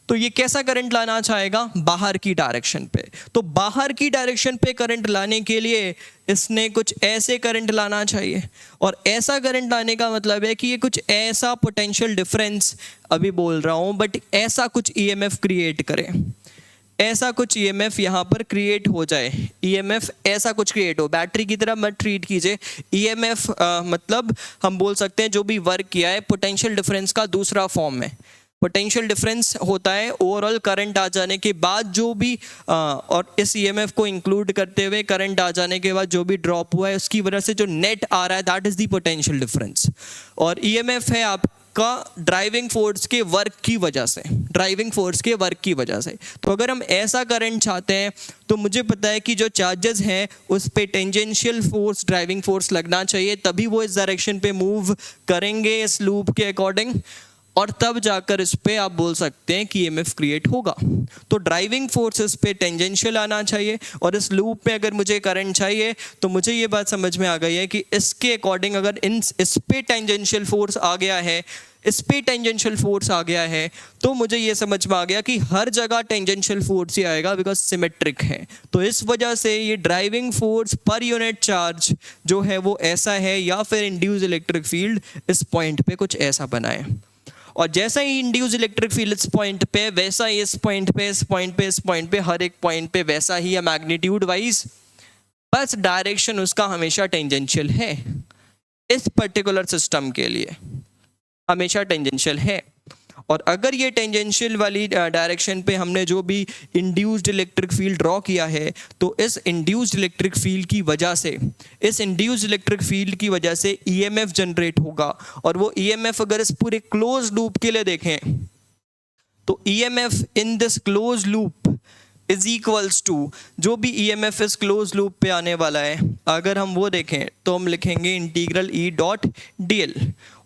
तो ये कैसा करंट लाना चाहेगा? बाहर की डायरेक्शन पे। तो बाहर की डायरेक्शन पे करंट लाने के लिए इसने कुछ ऐसे करंट लाना चाहिए। और ऐसा करंट लाने का मतलब है कि ये कुछ ऐसा पोटेंशियल डिफरेंस, अभी बोल रहा हूँ बट ऐसा कुछ ईएमएफ क्रिएट करे, ऐसा कुछ ईएमएफ यहाँ पर क्रिएट हो जाए। ईएमएफ ऐसा कुछ क्रिएट हो, बैटरी की तरह मत ट्रीट कीजिए। ईएमएफ मतलब हम बोल सकते हैं जो भी वर्क किया है पोटेंशियल डिफरेंस का दूसरा फॉर्म है। पोटेंशियल डिफरेंस होता है ओवरऑल करंट आ जाने के बाद जो भी और इस ईएमएफ को इंक्लूड करते हुए करंट आ जाने के बाद जो भी ड्रॉप हुआ है उसकी वजह से जो नेट आ रहा है, that is the potential difference. और ईएमएफ है आपका ड्राइविंग फोर्स के वर्क की वजह से, ड्राइविंग फोर्स के वर्क की वजह से। तो अगर हम ऐसा करंट चाहते हैं तो मुझे पता है कि जो चार्जेस हैं उस पे टेंजेंशियल फोर्स, ड्राइविंग फोर्स लगना चाहिए, तभी वो इस डायरेक्शन पे मूव करेंगे इस लूप के अकॉर्डिंग, और तब जाकर इस पे आप बोल सकते हैं कि ईएमएफ क्रिएट होगा। तो ड्राइविंग फोर्स इस पे टेंजेंशियल आना चाहिए। और इस लूप में अगर मुझे करंट चाहिए तो मुझे ये बात समझ में आ गई है कि इसके अकॉर्डिंग अगर इस पे टेंजेंशियल फोर्स आ गया है, इस पे टेंजेंशियल फोर्स आ गया है, तो मुझे ये समझ में आ गया कि हर जगह टेंजेंशियल फोर्स ही आएगा बिकॉज सिमेट्रिक है। तो इस वजह से ये driving force per unit charge जो है वो ऐसा है, या फिर इंड्यूस इलेक्ट्रिक फील्ड इस पॉइंट पे कुछ ऐसा बना है। और जैसा ही इंड्यूस इलेक्ट्रिक फील्ड इस पॉइंट पे, वैसा ही इस पॉइंट पे, इस पॉइंट पे, इस पॉइंट पे, हर एक पॉइंट पे वैसा ही है मैग्नीट्यूड वाइज, बस डायरेक्शन उसका हमेशा टेंजेंशियल है। इस पर्टिकुलर सिस्टम के लिए हमेशा टेंजेंशियल है। और अगर ये टेंजेंशियल वाली डायरेक्शन पे हमने जो भी इंड्यूस्ड इलेक्ट्रिक फील्ड ड्रॉ किया है, तो इस इंड्यूस्ड इलेक्ट्रिक फील्ड की वजह से, इस इंड्यूस्ड इलेक्ट्रिक फील्ड की वजह से ईएमएफ जनरेट होगा। और वो ईएमएफ अगर इस पूरे क्लोज लूप के लिए देखें तो E M F in this close loop is equals to जो भी ईएमएफ इस क्लोज लूप पे आने वाला है, अगर हम वो देखें तो हम लिखेंगे इंटीग्रल ई डॉट डीएल।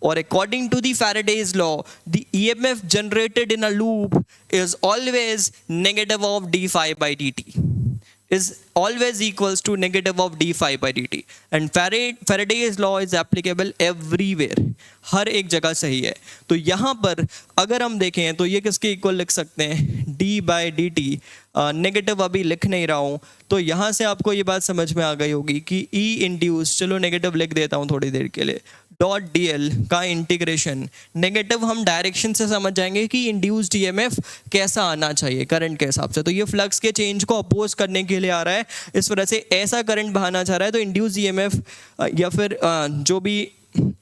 और according to the Faraday's law the EMF generated in a loop is always negative of d phi by D t, is always equals to negative of d phi by dt, and Faraday's law is applicable everywhere, हर एक जगह सही है। तो यहाँ पर अगर हम देखें तो ये किसके इक्वल लिख सकते हैं? d by dt। नेगेटिव अभी लिख नहीं रहा हूँ, तो यहाँ से आपको ये बात समझ में आ गई होगी कि ई इंड्यूस, चलो नेगेटिव लिख देता हूँ थोड़ी देर के लिए, डॉट डीएल का इंटीग्रेशन, नेगेटिव हम डायरेक्शन से समझ जाएंगे कि इंड्यूस्ड ईएमएफ कैसा आना चाहिए करंट के हिसाब से। तो ये फ्लक्स के चेंज को अपोज करने के लिए आ रहा है, इस वजह से ऐसा करंट बहाना चाह रहा है। तो इंड्यूस्ड ईएमएफ या फिर जो भी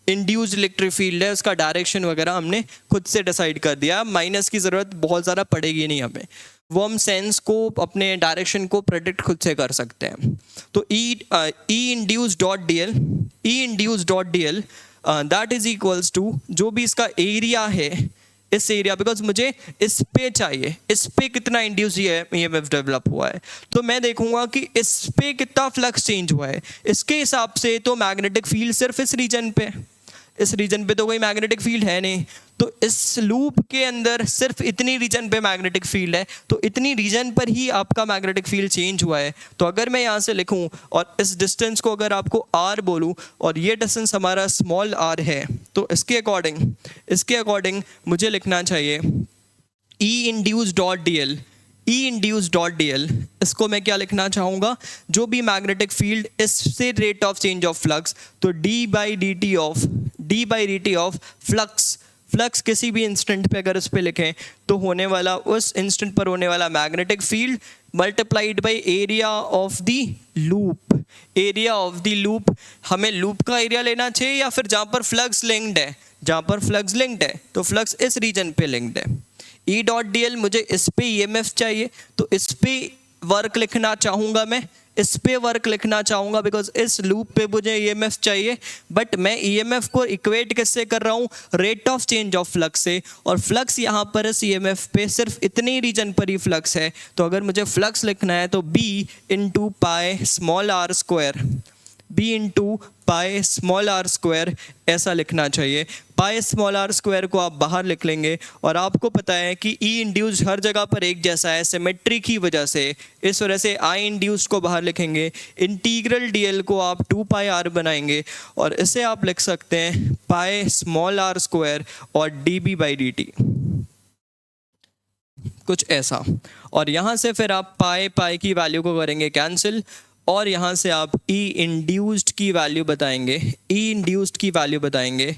इंड्यूस्ड इलेक्ट्रिक फील्ड है उसका डायरेक्शन वगैरह हमने खुद से डिसाइड कर दिया, माइनस की ज़रूरत बहुत ज़्यादा पड़ेगी नहीं हमें, वो हम सेंस को, अपने डायरेक्शन को प्रेडिक्ट खुद से कर सकते हैं। तो E induce dot DL that is equals to जो भी इसका एरिया है, इस एरिया, बिकॉज मुझे इस पे चाहिए, इस पे कितना इंड्यूस ईएमएफ डेवलप हुआ है, तो मैं देखूंगा कि इस पे कितना फ्लक्स चेंज हुआ है। इसके हिसाब से तो मैग्नेटिक फील्ड सिर्फ इस रीजन पे, इस रीजन पे तो कोई मैग्नेटिक फील्ड है नहीं, तो इस लूप के अंदर सिर्फ इतनी रीजन पे मैग्नेटिक फील्ड है, तो इतनी रीजन पर ही आपका मैग्नेटिक फील्ड चेंज हुआ है। तो अगर मैं यहाँ से लिखूँ और इस डिस्टेंस को अगर आपको r बोलूँ और ये डिस्टेंस हमारा स्मॉल r है, तो इसके अकॉर्डिंग मुझे लिखना चाहिए ई इंड्यूस डॉट डीएल। इसको मैं क्या लिखना चाहूँगा? जो भी मैग्नेटिक फील्ड इससे rate of change of flux, तो D by D T of flux किसी भी इंस्टेंट पे अगर इस पे लिखें तो होने वाला, उस इंस्टेंट पर होने वाला magnetic field multiplied by area of the loop. Area of the loop, हमें लूप का एरिया लेना चाहिए या फिर जहाँ पर फ्लक्स लिंक्ड है, जहाँ पर फ्लक्स लिंक्ड है तो फ्लक्स इस रीजन पे लिंक्ड है। ई डॉट डी एल, मुझे इस पे ईएमएफ चाहिए, तो इस पे वर्क लिखना चाहूँगा, मैं इस पे वर्क लिखना चाहूँगा बिकॉज इस लूप पे मुझे ईएमएफ चाहिए, बट मैं ईएमएफ को इक्वेट किससे कर रहा हूँ, rate of change of flux से, और फ्लक्स यहाँ पर इस ईएमएफ पे सिर्फ इतनी रीजन पर ही फ्लक्स है। तो अगर मुझे फ्लक्स लिखना है तो B into pi small are square, B into pi small are square ऐसा लिखना चाहिए। पाई स्मॉल आर स्क्वायर को आप बाहर लिख लेंगे, और आपको पता है कि ई इंड्यूस्ड हर जगह पर एक जैसा है सिमेट्री की वजह से, इस वजह से आई इंड्यूस्ड को बाहर लिखेंगे, इंटीग्रल डीएल को आप 2 पाई आर बनाएंगे, और इसे आप लिख सकते हैं पाई स्मॉल आर स्क्वायर और d B by D t, कुछ ऐसा। और यहाँ से फिर आप पाई पाई की वैल्यू को करेंगे कैंसिल, और यहाँ से आप ई इंड्यूस्ड की वैल्यू बताएंगे, ई इंड्यूस्ड की वैल्यू बताएंगे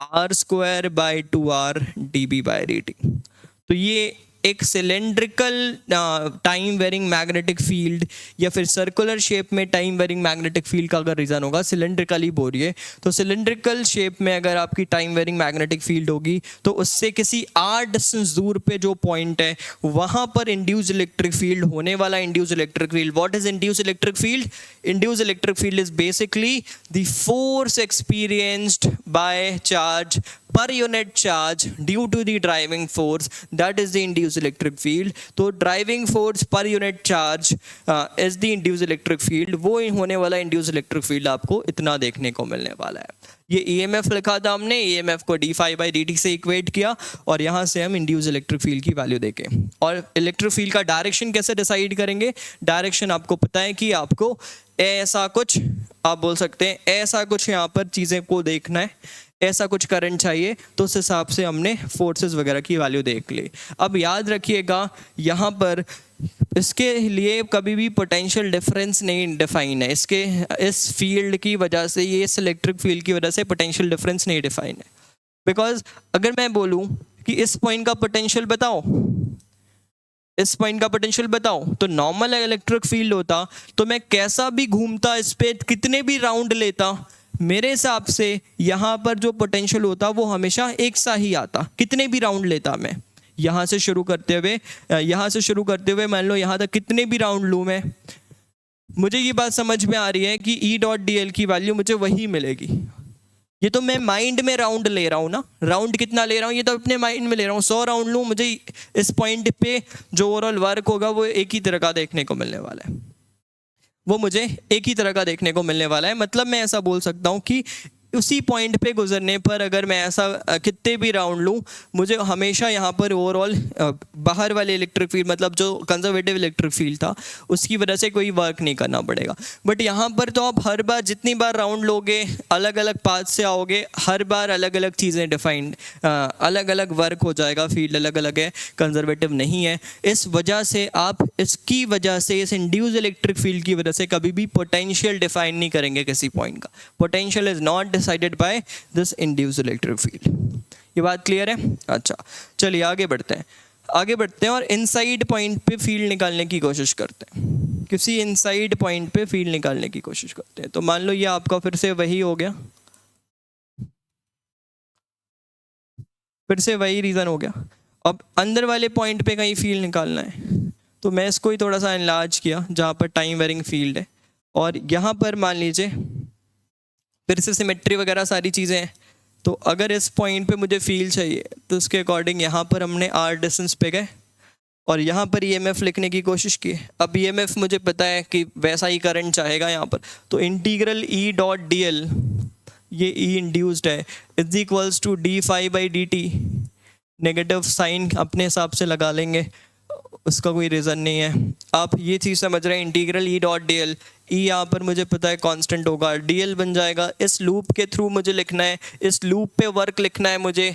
r square by 2r d B by D T. तो ये एक cylindrical time varying magnetic field या फिर सर्कुलर शेप में टाइम वेरिंग मैग्नेटिक फील्ड का अगर रीज़न होगा, सिलेंड्रिकली बोलिए तो सिलेंड्रिकल शेप में अगर आपकी टाइम वेरिंग मैग्नेटिक फील्ड होगी तो उससे किसी r डिस्टेंस दूर पे जो पॉइंट है वहाँ पर इंड्यूस इलेक्ट्रिक फील्ड होने वाला induce electric field. What is induce electric field? Induce electric field is basically the force experienced by charge per unit charge due to the driving force, that is the induced electric field। तो driving force per unit charge is the induced electric field। वो होने वाला induced electric field आपको इतना देखने को मिलने वाला है। ये EMF लिखा था हमने, EMF को d phi by dt से इक्वेट किया, और यहाँ से हम induced electric field की वैल्यू देके, और इलेक्ट्रिक फील्ड का डायरेक्शन कैसे डिसाइड करेंगे? डायरेक्शन आपको पता है कि आपको ऐसा कुछ, आप बोल सकते हैं ऐसा कुछ यहाँ पर चीज़ें को देखना है, ऐसा कुछ करंट चाहिए, तो उस हिसाब से हमने फोर्सेस वगैरह की वैल्यू देख ली। अब याद रखिएगा यहाँ पर इसके लिए कभी भी पोटेंशियल डिफरेंस नहीं डिफाइन है, इसके इस फील्ड की वजह से, ये इस इलेक्ट्रिक फील्ड की वजह से पोटेंशियल डिफरेंस नहीं डिफाइन है। बिकॉज अगर मैं बोलूँ कि इस पॉइंट का पोटेंशियल बताओ, इस पॉइंट का पोटेंशियल बताओ, तो नॉर्मल इलेक्ट्रिक फील्ड होता तो मैं कैसा भी घूमता, इस पे कितने भी राउंड लेता, मेरे हिसाब से यहाँ पर जो पोटेंशियल होता वो हमेशा एक सा ही आता, कितने भी राउंड लेता मैं। यहाँ से शुरू करते हुए मान लो यहाँ तक कितने भी राउंड लूँ मैं, मुझे ये बात समझ में आ रही है कि ई डॉट डी एल की वैल्यू मुझे वही मिलेगी। ये तो मैं माइंड में राउंड ले रहा हूँ ना, राउंड कितना ले रहा हूँ ये तो अपने माइंड में ले रहा हूँ। 100 राउंड लूँ, मुझे इस पॉइंट पे जो ओवरऑल वर्क होगा वो एक ही तरह का देखने को मिलने वाला है, वो मुझे एक ही तरह का देखने को मिलने वाला है। मतलब मैं ऐसा बोल सकता हूँ कि उसी पॉइंट पे गुजरने पर अगर मैं ऐसा कितने भी राउंड लूँ, मुझे हमेशा यहाँ पर ओवरऑल बाहर वाले इलेक्ट्रिक फील्ड, मतलब जो कंजर्वेटिव इलेक्ट्रिक फील्ड था उसकी वजह से कोई वर्क नहीं करना पड़ेगा। बट यहाँ पर तो आप हर बार जितनी बार राउंड लोगे, अलग अलग पाथ से आओगे, हर बार अलग अलग चीज़ें डिफाइंड, अलग अलग वर्क हो जाएगा, फील्ड अलग अलग है, कंजर्वेटिव नहीं है। इस वजह से आप इसकी वजह से, इस इंड्यूस इलेक्ट्रिक फील्ड की वजह से कभी भी पोटेंशियल डिफाइन नहीं करेंगे किसी पॉइंट का। Potential is not decided by this induced electric field. ये बात क्लियर है? अच्छा, चलिए आगे बढ़ते हैं और इनसाइड पॉइंट पे फील्ड निकालने की कोशिश करते हैं। किसी इनसाइड पॉइंट पे फील्ड निकालने की कोशिश करते हैं। तो मान लो ये आपका फिर से वही हो गया, फिर से वही रीज़न हो गया। अब अंदर वाले पॉइंट पे कहीं फील्ड निकालना है, तो मैं इसको ही थोड़ा सा एनलार्ज किया जहाँ पर टाइम वेरिंग फील्ड है, और यहाँ पर मान लीजिए फिर से सिमेट्री वगैरह सारी चीज़ें हैं। तो अगर इस पॉइंट पे मुझे फील्ड चाहिए तो उसके अकॉर्डिंग यहाँ पर हमने आर डिस्टेंस पे गए और यहाँ पर ईएमएफ लिखने की कोशिश की। अब ईएमएफ मुझे पता है कि वैसा ही करंट चाहेगा यहाँ पर, तो integral E dot D l, ये ई इंड्यूस्ड है, is equals to D phi by D t. Negative sign अपने हिसाब से लगा लेंगे, उसका कोई रीज़न नहीं है। आप ये चीज़ समझ रहे हैं, integral E dot D L, E यहाँ पर मुझे पता है कांस्टेंट होगा, डी एल बन जाएगा। इस लूप के थ्रू मुझे लिखना है, इस लूप पे वर्क लिखना है मुझे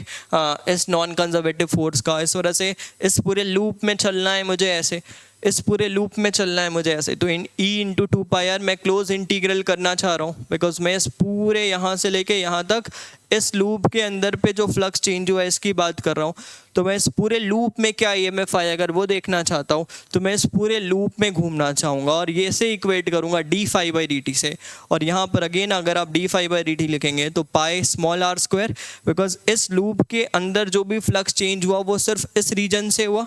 इस नॉन कंजर्वेटिव फोर्स का। इस वजह से इस पूरे लूप में चलना है मुझे ऐसे, इस पूरे लूप में चलना है मुझे ऐसे। तो इन ई इंटू 2 पाई आर मैं क्लोज इंटीग्रल करना चाह रहा हूँ, बिकॉज मैं इस पूरे यहाँ से लेके यहाँ तक इस लूप के अंदर पे जो फ्लक्स चेंज हुआ है इसकी बात कर रहा हूँ। तो मैं इस पूरे लूप में क्या ईएमएफ आया अगर वो देखना चाहता हूँ, तो मैं इस पूरे लूप में घूमना चाहूँगा और ये से इक्वेट करूँगा d phi by D t से। और यहाँ पर अगेन अगर आप d phi by D t लिखेंगे तो pi small are square, because इस लूप के अंदर जो भी फ्लक्स चेंज हुआ वो सिर्फ इस रीजन से हुआ,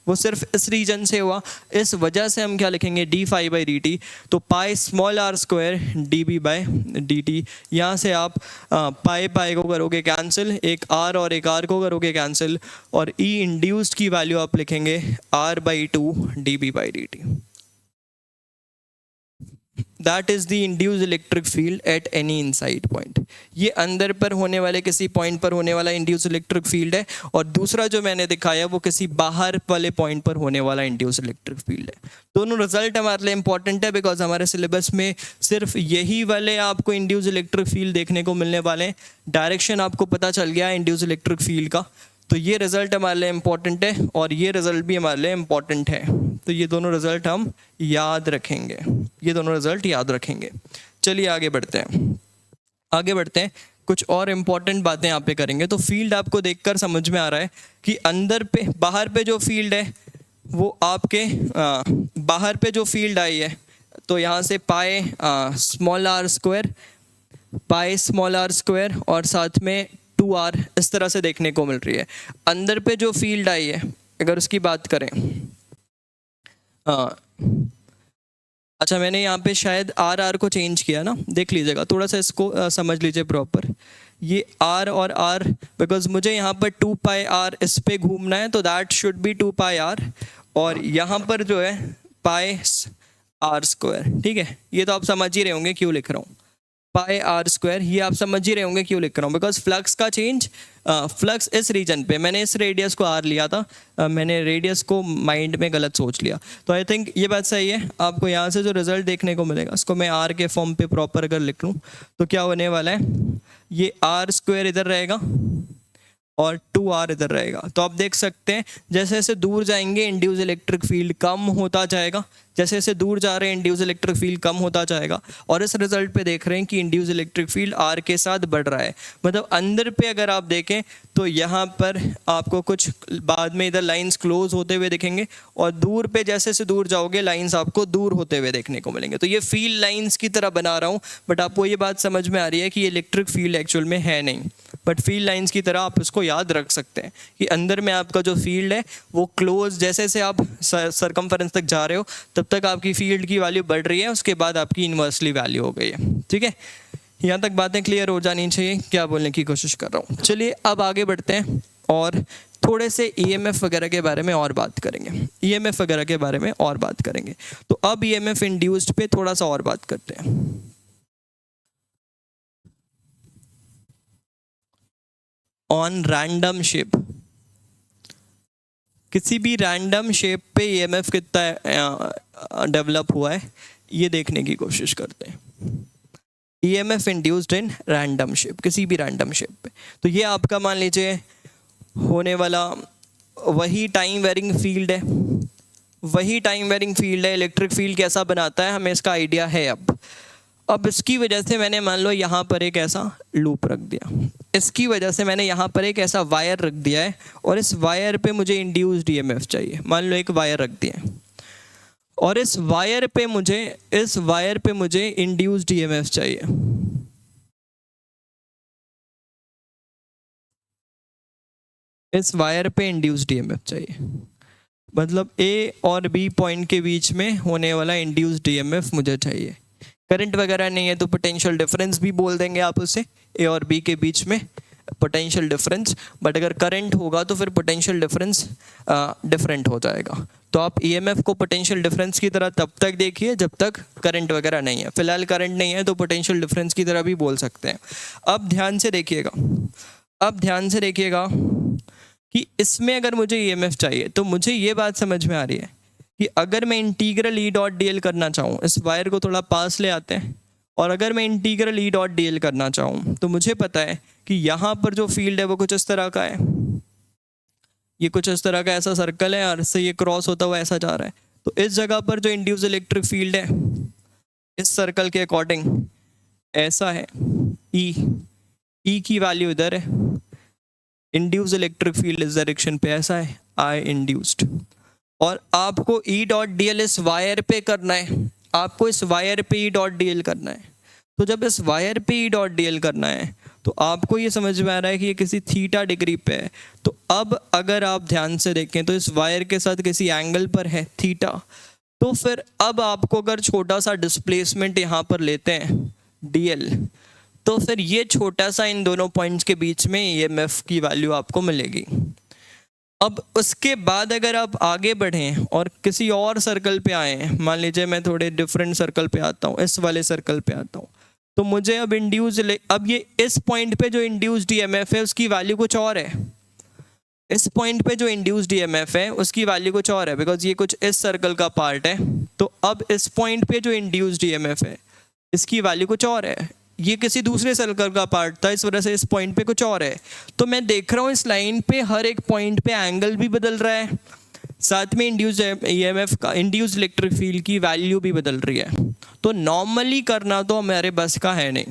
वो सिर्फ इस रीजन से हुआ, इस वजह से हम क्या लिखेंगे D phi by D T. तो pi small are square D B by D T. यहाँ से आप पाई पाई को करोगे कैंसिल, एक आर और एक आर को करोगे कैंसिल, और ई इंड्यूस्ड की वैल्यू आप लिखेंगे r by two d B by D T. That is the induced electric field at any inside point. ये अंदर पर होने वाले किसी पॉइंट पर होने वाला इंड्यूस्ड इलेक्ट्रिक फील्ड है, और दूसरा जो मैंने दिखाया वो किसी बाहर वाले पॉइंट पर होने वाला इंड्यूस्ड इलेक्ट्रिक फील्ड है। दोनों रिजल्ट हमारे लिए इंपॉर्टेंट है, बिकॉज हमारे सिलेबस में सिर्फ यही वाले आपको इंड्यूस्ड इलेक्ट्रिक फील्ड देखने को मिलने वाले हैं। डायरेक्शन आपको पता चल गया है इंड्यूस्ड इलेक्ट्रिक फील्ड का, तो ये रिजल्ट हमारे लिए इंपॉर्टेंट है, और ये रिजल्ट भी हमारे लिए इंपॉर्टेंट है। तो ये दोनों रिजल्ट हम याद रखेंगे, ये दोनों रिजल्ट याद रखेंगे। चलिए आगे बढ़ते हैं, आगे बढ़ते हैं, कुछ और इम्पॉर्टेंट बातें यहाँ पे करेंगे। तो फील्ड आपको देखकर समझ में आ रहा है कि अंदर पे बाहर पे जो फील्ड है वो आपके बाहर पे जो फील्ड आई है, तो यहाँ से pi small are square, pi small are square और साथ में 2r इस तरह से देखने को मिल रही है। अंदर पे जो फील्ड आई है अगर उसकी बात करें, अच्छा मैंने यहाँ पे शायद आर को चेंज किया ना, देख लीजिएगा थोड़ा सा इसको समझ लीजिए प्रॉपर। ये r और r, बिकॉज मुझे यहाँ पर 2 पाई r इस पे घूमना है, तो that should be 2 pi r, और यहाँ पर जो है पाई r स्क्वायर। ठीक है, ये तो आप समझ ही रहे होंगे क्यों लिख रहा हूँ पाई आर स्क्वायर, ये आप समझ ही रहे होंगे क्यों लिख रहा हूँ, बिकॉज फ्लक्स का चेंज, फ्लक्स इस रीजन पे, मैंने इस रेडियस को आर लिया था, मैंने रेडियस को माइंड में गलत सोच लिया। तो आई थिंक ये बात सही है। आपको यहाँ से जो रिजल्ट देखने को मिलेगा उसको मैं आर के फॉर्म पे प्रॉपर अगर लिख लूँ तो क्या होने वाला है, ये आर स्क्वायर इधर रहेगा और 2r इधर रहेगा। तो आप देख सकते हैं जैसे जैसे दूर जाएंगे इंड्यूस इलेक्ट्रिक फील्ड कम होता जाएगा, जैसे जैसे दूर जा रहे हैं इंड्यूस इलेक्ट्रिक फील्ड कम होता जाएगा, और इस रिजल्ट पे देख रहे हैं कि इंड्यूस इलेक्ट्रिक फील्ड r के साथ बढ़ रहा है। मतलब अंदर पे अगर आप देखें तो यहाँ पर आपको कुछ बाद में इधर लाइंस क्लोज होते हुए दिखेंगे, और दूर पे जैसे जैसे दूर जाओगे लाइंस आपको दूर होते हुए देखने को मिलेंगे। तो ये फील्ड लाइंस की तरह बना रहा हूँ, बट आपको ये बात समझ में आ रही है कि ये इलेक्ट्रिक फील्ड एक्चुअल में है नहीं, बट फील्ड लाइंस की तरह आप इसको याद रख सकते हैं कि अंदर में आपका जो फील्ड है वो क्लोज, जैसे जैसे आप सरकमफेरेंस तक जा रहे हो तब तक आपकी फील्ड की वैल्यू बढ़ रही है, उसके बाद आपकी इन्वर्सली वैल्यू हो गई है। ठीक है, यहाँ तक बातें क्लियर हो जानी चाहिए, क्या बोलने की कोशिश कर रहा हूँ। चलिए अब आगे बढ़ते हैं और थोड़े से ईएमएफ वगैरह के बारे में और बात करेंगे, ईएमएफ वगैरह के बारे में और बात करेंगे। तो अब ईएमएफ इंड्यूस्ड पे थोड़ा सा और बात करते हैं। ऑन रैंडम शेप, किसी भी रैंडम शेप पे ईएमएफ कितना डेवलप हुआ है ये देखने की कोशिश करते हैं। EMF induced in random shape, किसी भी रैंडम शेप पे, तो ये आपका मान लीजिए होने वाला वही टाइम वेरिंग फील्ड है, वही टाइम वेरिंग फील्ड है। इलेक्ट्रिक फील्ड कैसा बनाता है हमें इसका आइडिया है। अब इसकी वजह से मैंने मान लो यहाँ पर एक ऐसा लूप रख दिया, इसकी वजह से मैंने यहाँ पर एक ऐसा वायर रख दिया है, और इस वायर पे मुझे इंड्यूस्ड ईएमएफ चाहिए। मान लो एक वायर रख दिया है और इस वायर पे मुझे इंड्यूस्ड ईएमएफ चाहिए। इस वायर पे इंड्यूस्ड ईएमएफ चाहिए, मतलब ए और बी पॉइंट के बीच में होने वाला इंड्यूस्ड ईएमएफ मुझे चाहिए। करंट वगैरह नहीं है तो पोटेंशियल डिफरेंस भी बोल देंगे आप उसे, ए और बी के बीच में पोटेंशियल डिफरेंस, बट अगर करंट होगा तो फिर पोटेंशियल डिफरेंस डिफरेंट हो जाएगा। तो आप ईएमएफ को पोटेंशियल डिफरेंस की तरह तब तक देखिए जब तक करंट वगैरह नहीं है। फिलहाल करंट नहीं है तो पोटेंशियल डिफरेंस की तरह भी बोल सकते हैं। अब ध्यान से देखिएगा कि इसमें अगर मुझे ईएमएफ चाहिए तो मुझे ये बात समझ में आ रही है कि अगर मैं integral E dot D L करना चाहूँ, इस वायर को थोड़ा पास ले आते हैं, और अगर मैं integral E dot D L करना चाहूँ तो मुझे पता है कि यहाँ पर जो फील्ड है वो कुछ इस तरह का है, ये कुछ इस तरह का ऐसा सर्कल है और इससे ये क्रॉस होता हुआ ऐसा जा रहा है। तो इस जगह पर जो इंड्यूस इलेक्ट्रिक फील्ड है इस सर्कल के अकॉर्डिंग ऐसा है, ई की वैल्यू इधर है, इंड्यूस इलेक्ट्रिक फील्ड इस डायरेक्शन पे ऐसा है, आई इंड्यूस्ड, और आपको ई डॉट डी एल इस वायर पे करना है, आपको इस वायर पे ई डॉट डी एल करना है। तो जब इस वायर पे ई डॉट डी एल करना है तो आपको ये समझ में आ रहा है कि ये किसी थीटा डिग्री पे है। तो अब अगर आप ध्यान से देखें तो इस वायर के साथ किसी एंगल पर है थीटा, तो फिर अब आपको अगर छोटा सा डिस्प्लेसमेंट यहाँ पर लेते हैं dl, तो फिर ये छोटा सा इन दोनों पॉइंट्स के बीच में ईएमएफ की वैल्यू आपको मिलेगी। अब उसके बाद अगर आप आगे बढ़ें और किसी और सर्कल पे आए, मान लीजिए मैं थोड़े डिफरेंट सर्कल पे आता हूँ, इस वाले सर्कल पे आता हूँ, तो मुझे अब अब ये इस पॉइंट पे जो इंड्यूस्ड ईएमएफ है उसकी वैल्यू कुछ और है। इस पॉइंट पे जो इंड्यूस्ड ईएमएफ है उसकी वैल्यू कुछ और है, बिकॉज ये कुछ इस सर्कल का पार्ट है। तो अब इस पॉइंट पे जो इंड्यूस्ड ईएमएफ है इसकी वैल्यू कुछ और है, ये किसी दूसरे सर्कल का पार्ट था, इस वजह से इस पॉइंट पे कुछ और है। तो मैं देख रहा हूँ इस लाइन पे हर एक पॉइंट पे एंगल भी बदल रहा है, साथ में इंड्यूस्ड ईएमएफ का, इंड्यूस्ड इलेक्ट्रिक फील्ड की वैल्यू भी बदल रही है। तो नॉर्मली करना तो हमारे बस का है नहीं।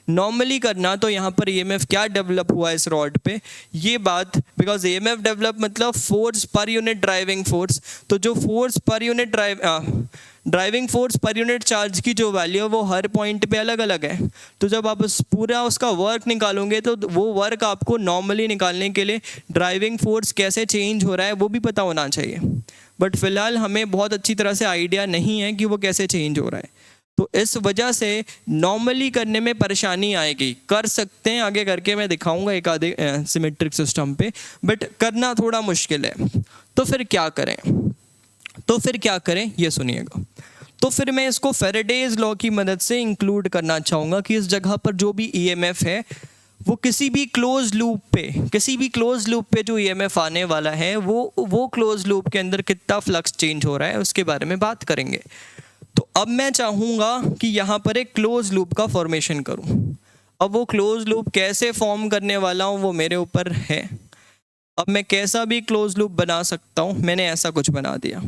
नॉर्मली करना तो यहाँ पर ईएमएफ क्या डेवलप हुआ इस रॉड पे, ये बात, बिकॉज ईएमएफ डेवलप मतलब force per unit driving force. तो जो force per unit driving force per unit charge की जो वैल्यू है वो हर पॉइंट पे अलग अलग है। तो जब आप पूरा उसका वर्क निकालोगे तो वो वर्क आपको नॉर्मली निकालने के लिए ड्राइविंग फोर्स कैसे चेंज हो रहा है वो भी पता होना चाहिए। बट फिलहाल हमें बहुत अच्छी तरह से आइडिया नहीं है कि वो कैसे चेंज हो रहा है। तो इस वजह से नॉर्मली करने में परेशानी आएगी। कर सकते हैं, आगे करके मैं दिखाऊंगा एक आधे सिमेट्रिक सिस्टम पे, बट करना थोड़ा मुश्किल है। तो फिर क्या करें ये सुनिएगा। तो फिर मैं इसको फैराडेज लॉ की मदद से इंक्लूड करना चाहूँगा कि इस जगह पर जो भी ईएमएफ है वो किसी भी क्लोज लूप पे जो ईएमएफ आने वाला है वो क्लोज लूप के अंदर कितना फ्लक्स चेंज हो रहा है उसके बारे में बात करेंगे। तो अब मैं चाहूँगा कि यहाँ पर एक क्लोज लूप का फॉर्मेशन करूँ। अब वो क्लोज लूप कैसे फॉर्म करने वाला हूँ वो मेरे ऊपर है। अब मैं कैसा भी क्लोज लूप बना सकता हूँ, मैंने ऐसा कुछ बना दिया।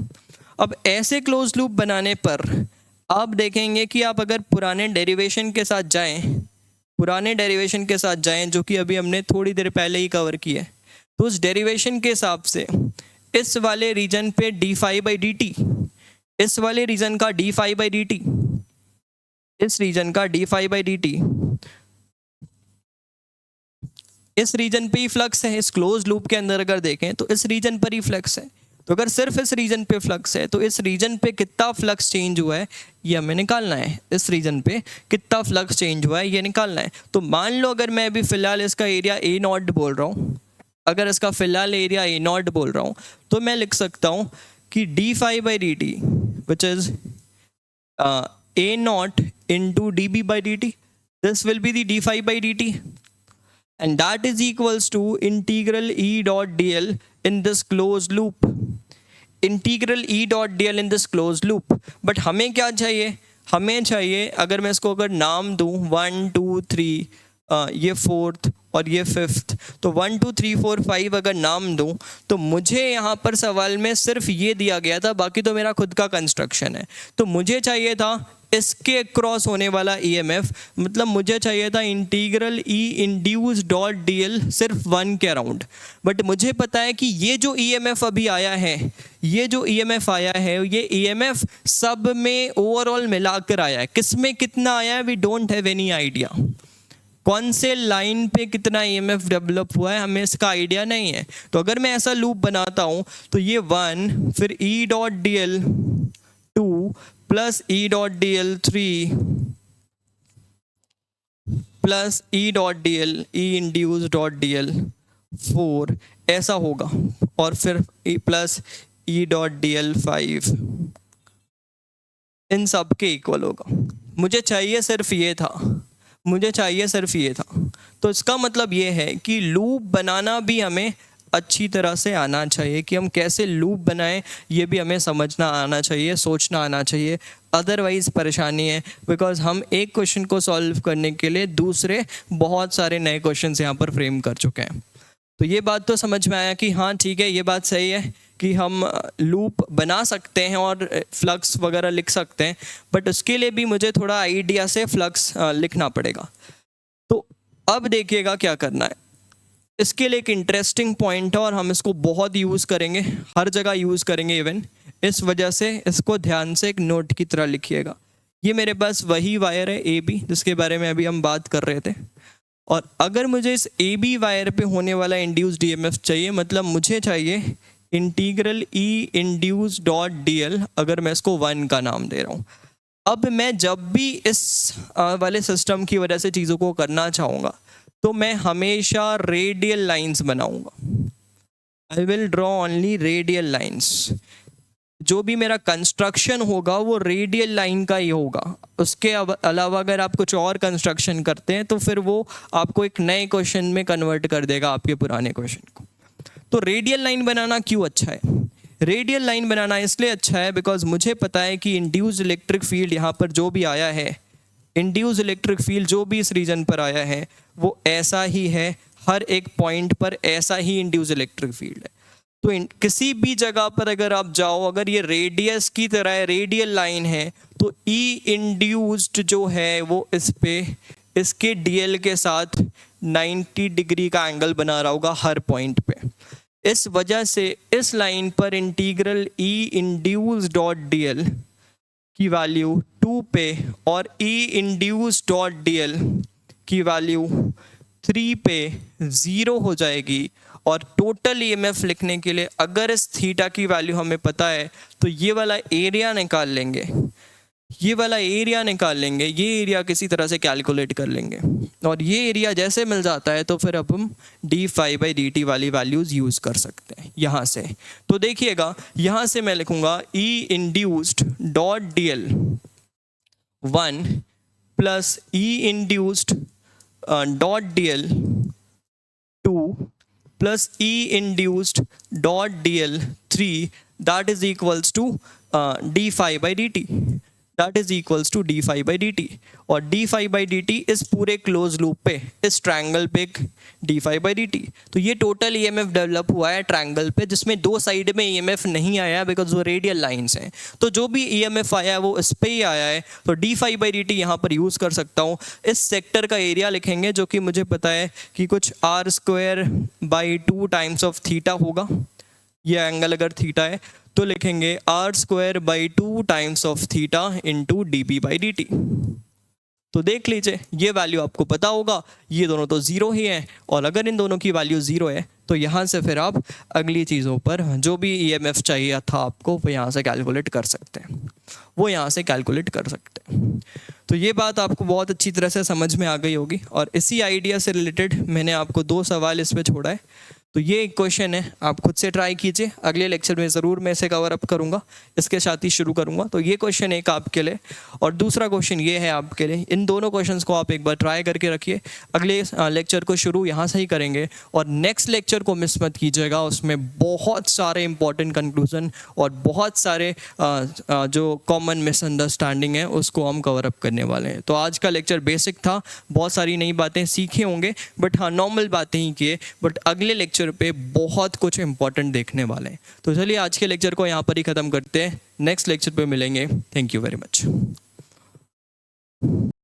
अब ऐसे क्लोज लूप बनाने पर आप देखेंगे कि आप अगर पुराने डेरिवेशन के साथ जाएं जो कि अभी हमने थोड़ी देर पहले ही कवर किया है, तो उस डेरिवेशन के हिसाब से इस वाले रीजन पे D phi by D T, इस वाले रीजन का d phi by D T, इस रीजन का d phi by D T, इस रीजन पे ही फ्लक्स है। इस क्लोज लूप के अंदर अगर देखें तो इस रीजन पर ही फ्लक्स है। तो अगर सिर्फ इस रीजन पे फ्लक्स है तो इस रीजन पे कितना फ्लक्स चेंज हुआ है ये हमें निकालना है। इस रीजन पे कितना फ्लक्स चेंज हुआ है ये निकालना है। तो मान लो अगर मैं अभी फिलहाल इसका एरिया ए नॉट बोल रहा हूँ, अगर इसका फिलहाल एरिया ए नॉट बोल रहा हूँ, तो मैं लिख सकता हूँ कि d phi by D t which is A naught into d B by D t, this will be the d phi by D t, and that is equals to integral E dot dl in this closed loop, integral E dot dl in this closed loop। But हमें क्या चाहिए, हमें चाहिए अगर मैं इसको अगर नाम दूँ 1 2 3 ये फोर्थ और ये फिफ्थ, तो 1 2 3 4 5 अगर नाम दूँ तो मुझे यहाँ पर सवाल में सिर्फ ये दिया गया था, बाकी तो मेरा खुद का कंस्ट्रक्शन है। तो मुझे चाहिए था इसके क्रॉस होने वाला ईएमएफ, मतलब मुझे चाहिए था इंटीग्रल ई इंड्यूस डॉट डीएल सिर्फ 1 के अराउंड। बट मुझे पता है कि ये जो ईएमएफ अभी आया है, ये जो ईएमएफ आया है, ये ईएमएफ सब में ओवरऑल मिलाकर आया है। किस में कितना आया है we don't have any idea. कौन से लाइन पे कितना ईएमएफ डेवलप हुआ है हमें इसका आइडिया नहीं है। तो अगर मैं ऐसा लूप बनाता हूँ तो ये 1 फिर ई डॉट डी एल 2 प्लस ई डॉट डी एल 3 प्लस ई डॉट डी एल ई इंड्यूस डॉट डी एल 4 ऐसा होगा, और फिर प्लस ई डॉट डी एल 5 इन सब के इक्वल होगा। मुझे चाहिए सिर्फ ये था, तो इसका मतलब ये है कि लूप बनाना भी हमें अच्छी तरह से आना चाहिए, कि हम कैसे लूप बनाएं ये भी हमें समझना आना चाहिए, सोचना आना चाहिए। अदरवाइज परेशानी है, बिकॉज हम एक क्वेश्चन को सॉल्व करने के लिए दूसरे बहुत सारे नए क्वेश्चंस यहाँ पर फ्रेम कर चुके हैं। तो ये बात तो समझ में आया कि हाँ ठीक है, ये बात सही है कि हम लूप बना सकते हैं और फ्लक्स वगैरह लिख सकते हैं, बट उसके लिए भी मुझे थोड़ा आइडिया से फ्लक्स लिखना पड़ेगा। तो अब देखिएगा क्या करना है। इसके लिए एक इंटरेस्टिंग पॉइंट है और हम इसको बहुत यूज़ करेंगे, हर जगह यूज़ करेंगे इवन, इस वजह से इसको ध्यान से एक नोट की तरह लिखिएगा। ये मेरे पास वही वायर है ए बी जिसके बारे में अभी हम बात कर रहे थे। और अगर मुझे इस ए बी वायर पे होने वाला इंड्यूस्ड ईएमएफ चाहिए, मतलब मुझे चाहिए इंटीग्रल ई इंड्यूस डॉट डी एल, अगर मैं इसको 1 का नाम दे रहा हूँ। अब मैं जब भी इस वाले सिस्टम की वजह से चीज़ों को करना चाहूँगा तो मैं हमेशा रेडियल लाइंस बनाऊँगा। I will draw only radial lines. जो भी मेरा कंस्ट्रक्शन होगा वो रेडियल लाइन का ही होगा। उसके अलावा अगर आप कुछ और कंस्ट्रक्शन करते हैं तो फिर वो आपको एक नए क्वेश्चन में कन्वर्ट कर देगा आपके पुराने क्वेश्चन को। तो रेडियल लाइन बनाना क्यों अच्छा है? रेडियल लाइन बनाना इसलिए अच्छा है बिकॉज मुझे पता है कि इंड्यूस्ड इलेक्ट्रिक फील्ड यहाँ पर जो भी आया है, इंड्यूस्ड इलेक्ट्रिक फील्ड जो भी इस रीजन पर आया है वो ऐसा ही है, हर एक पॉइंट पर ऐसा ही इंड्यूस्ड इलेक्ट्रिक फील्ड है। तो किसी भी जगह पर अगर आप जाओ, अगर ये रेडियस की तरह रेडियल लाइन है तो ई इंड्यूस्ड जो है वो इस पे इसके डीएल के साथ 90 डिग्री का एंगल बना रहा होगा हर पॉइंट पे। इस वजह से इस लाइन पर इंटीग्रल ई इंड्यूस डॉट डी एल की वैल्यू 2 पे और ई इंड्यूस डॉट डी एल की वैल्यू 3 पे 0 हो जाएगी। और टोटल ईएमएफ लिखने के लिए अगर इस थीटा की वैल्यू हमें पता है तो ये वाला एरिया निकाल लेंगे, ये वाला एरिया निकाल लेंगे, ये एरिया किसी तरह से कैलकुलेट कर लेंगे और ये एरिया जैसे मिल जाता है तो फिर अब हम d phi by D t वाली वैल्यूज़ यूज़ कर सकते हैं यहाँ से। तो देखिएगा यहाँ से मैं लिखूँगा E induced dot D L 1 plus E induced dot D L 2 plus E induced dot D L 3 that is equals to D phi by D T, that is equals to D phi by D T. और D phi by D T इस पूरे close loop पे, इस triangle पे D phi by D T. तो ये total EMF develop हुआ है ट्रायंगल पे जिसमें दो साइड में ईएमएफ नहीं आया बिकॉज वो रेडियल लाइंस हैं। तो जो भी ईएमएफ आया है वो इस पे ही आया है। तो d phi by D T यहाँ पर यूज़ कर सकता हूँ। इस सेक्टर का एरिया लिखेंगे जो कि मुझे पता है कि कुछ r square by 2 times of theta होगा। ये एंगल अगर थीटा है तो लिखेंगे r square by 2 times of theta into d B by D T. तो देख लीजिए ये वैल्यू आपको पता होगा, ये दोनों तो ज़ीरो ही हैं और अगर इन दोनों की वैल्यू ज़ीरो है तो यहाँ से फिर आप अगली चीज़ों पर जो भी ईएमएफ चाहिए था आपको वो यहाँ से कैलकुलेट कर सकते हैं, वो यहाँ से कैलकुलेट कर सकते हैं। तो ये बात आपको बहुत अच्छी तरह से समझ में आ गई होगी और इसी आइडिया से रिलेटेड मैंने आपको 2 सवाल इस पर छोड़ा है। तो ये एक क्वेश्चन है, आप खुद से ट्राई कीजिए। अगले लेक्चर में ज़रूर मैं इसे कवर अप करूँगा, इसके साथ ही शुरू करूँगा। तो ये क्वेश्चन एक आपके लिए और दूसरा क्वेश्चन ये है आपके लिए। इन दोनों क्वेश्चंस को आप एक बार ट्राई करके रखिए। अगले लेक्चर को शुरू यहाँ से ही करेंगे और नेक्स्ट लेक्चर को मिस मत कीजिएगा। उसमें बहुत सारे इंपॉर्टेंट कंक्लूजन और बहुत सारे जो कॉमन मिसअंडरस्टैंडिंग है उसको हम कवर अप करने वाले हैं। तो आज का लेक्चर बेसिक था, बहुत सारी नई बातें सीखे होंगे बट हाँ नॉर्मल बातें ही किए, बट अगले लेक्चर पे बहुत कुछ इंपॉर्टेंट देखने वाले हैं। तो चलिए आज के लेक्चर को यहाँ पर ही ख़त्म करते हैं, नेक्स्ट लेक्चर पे मिलेंगे। Thank you very much.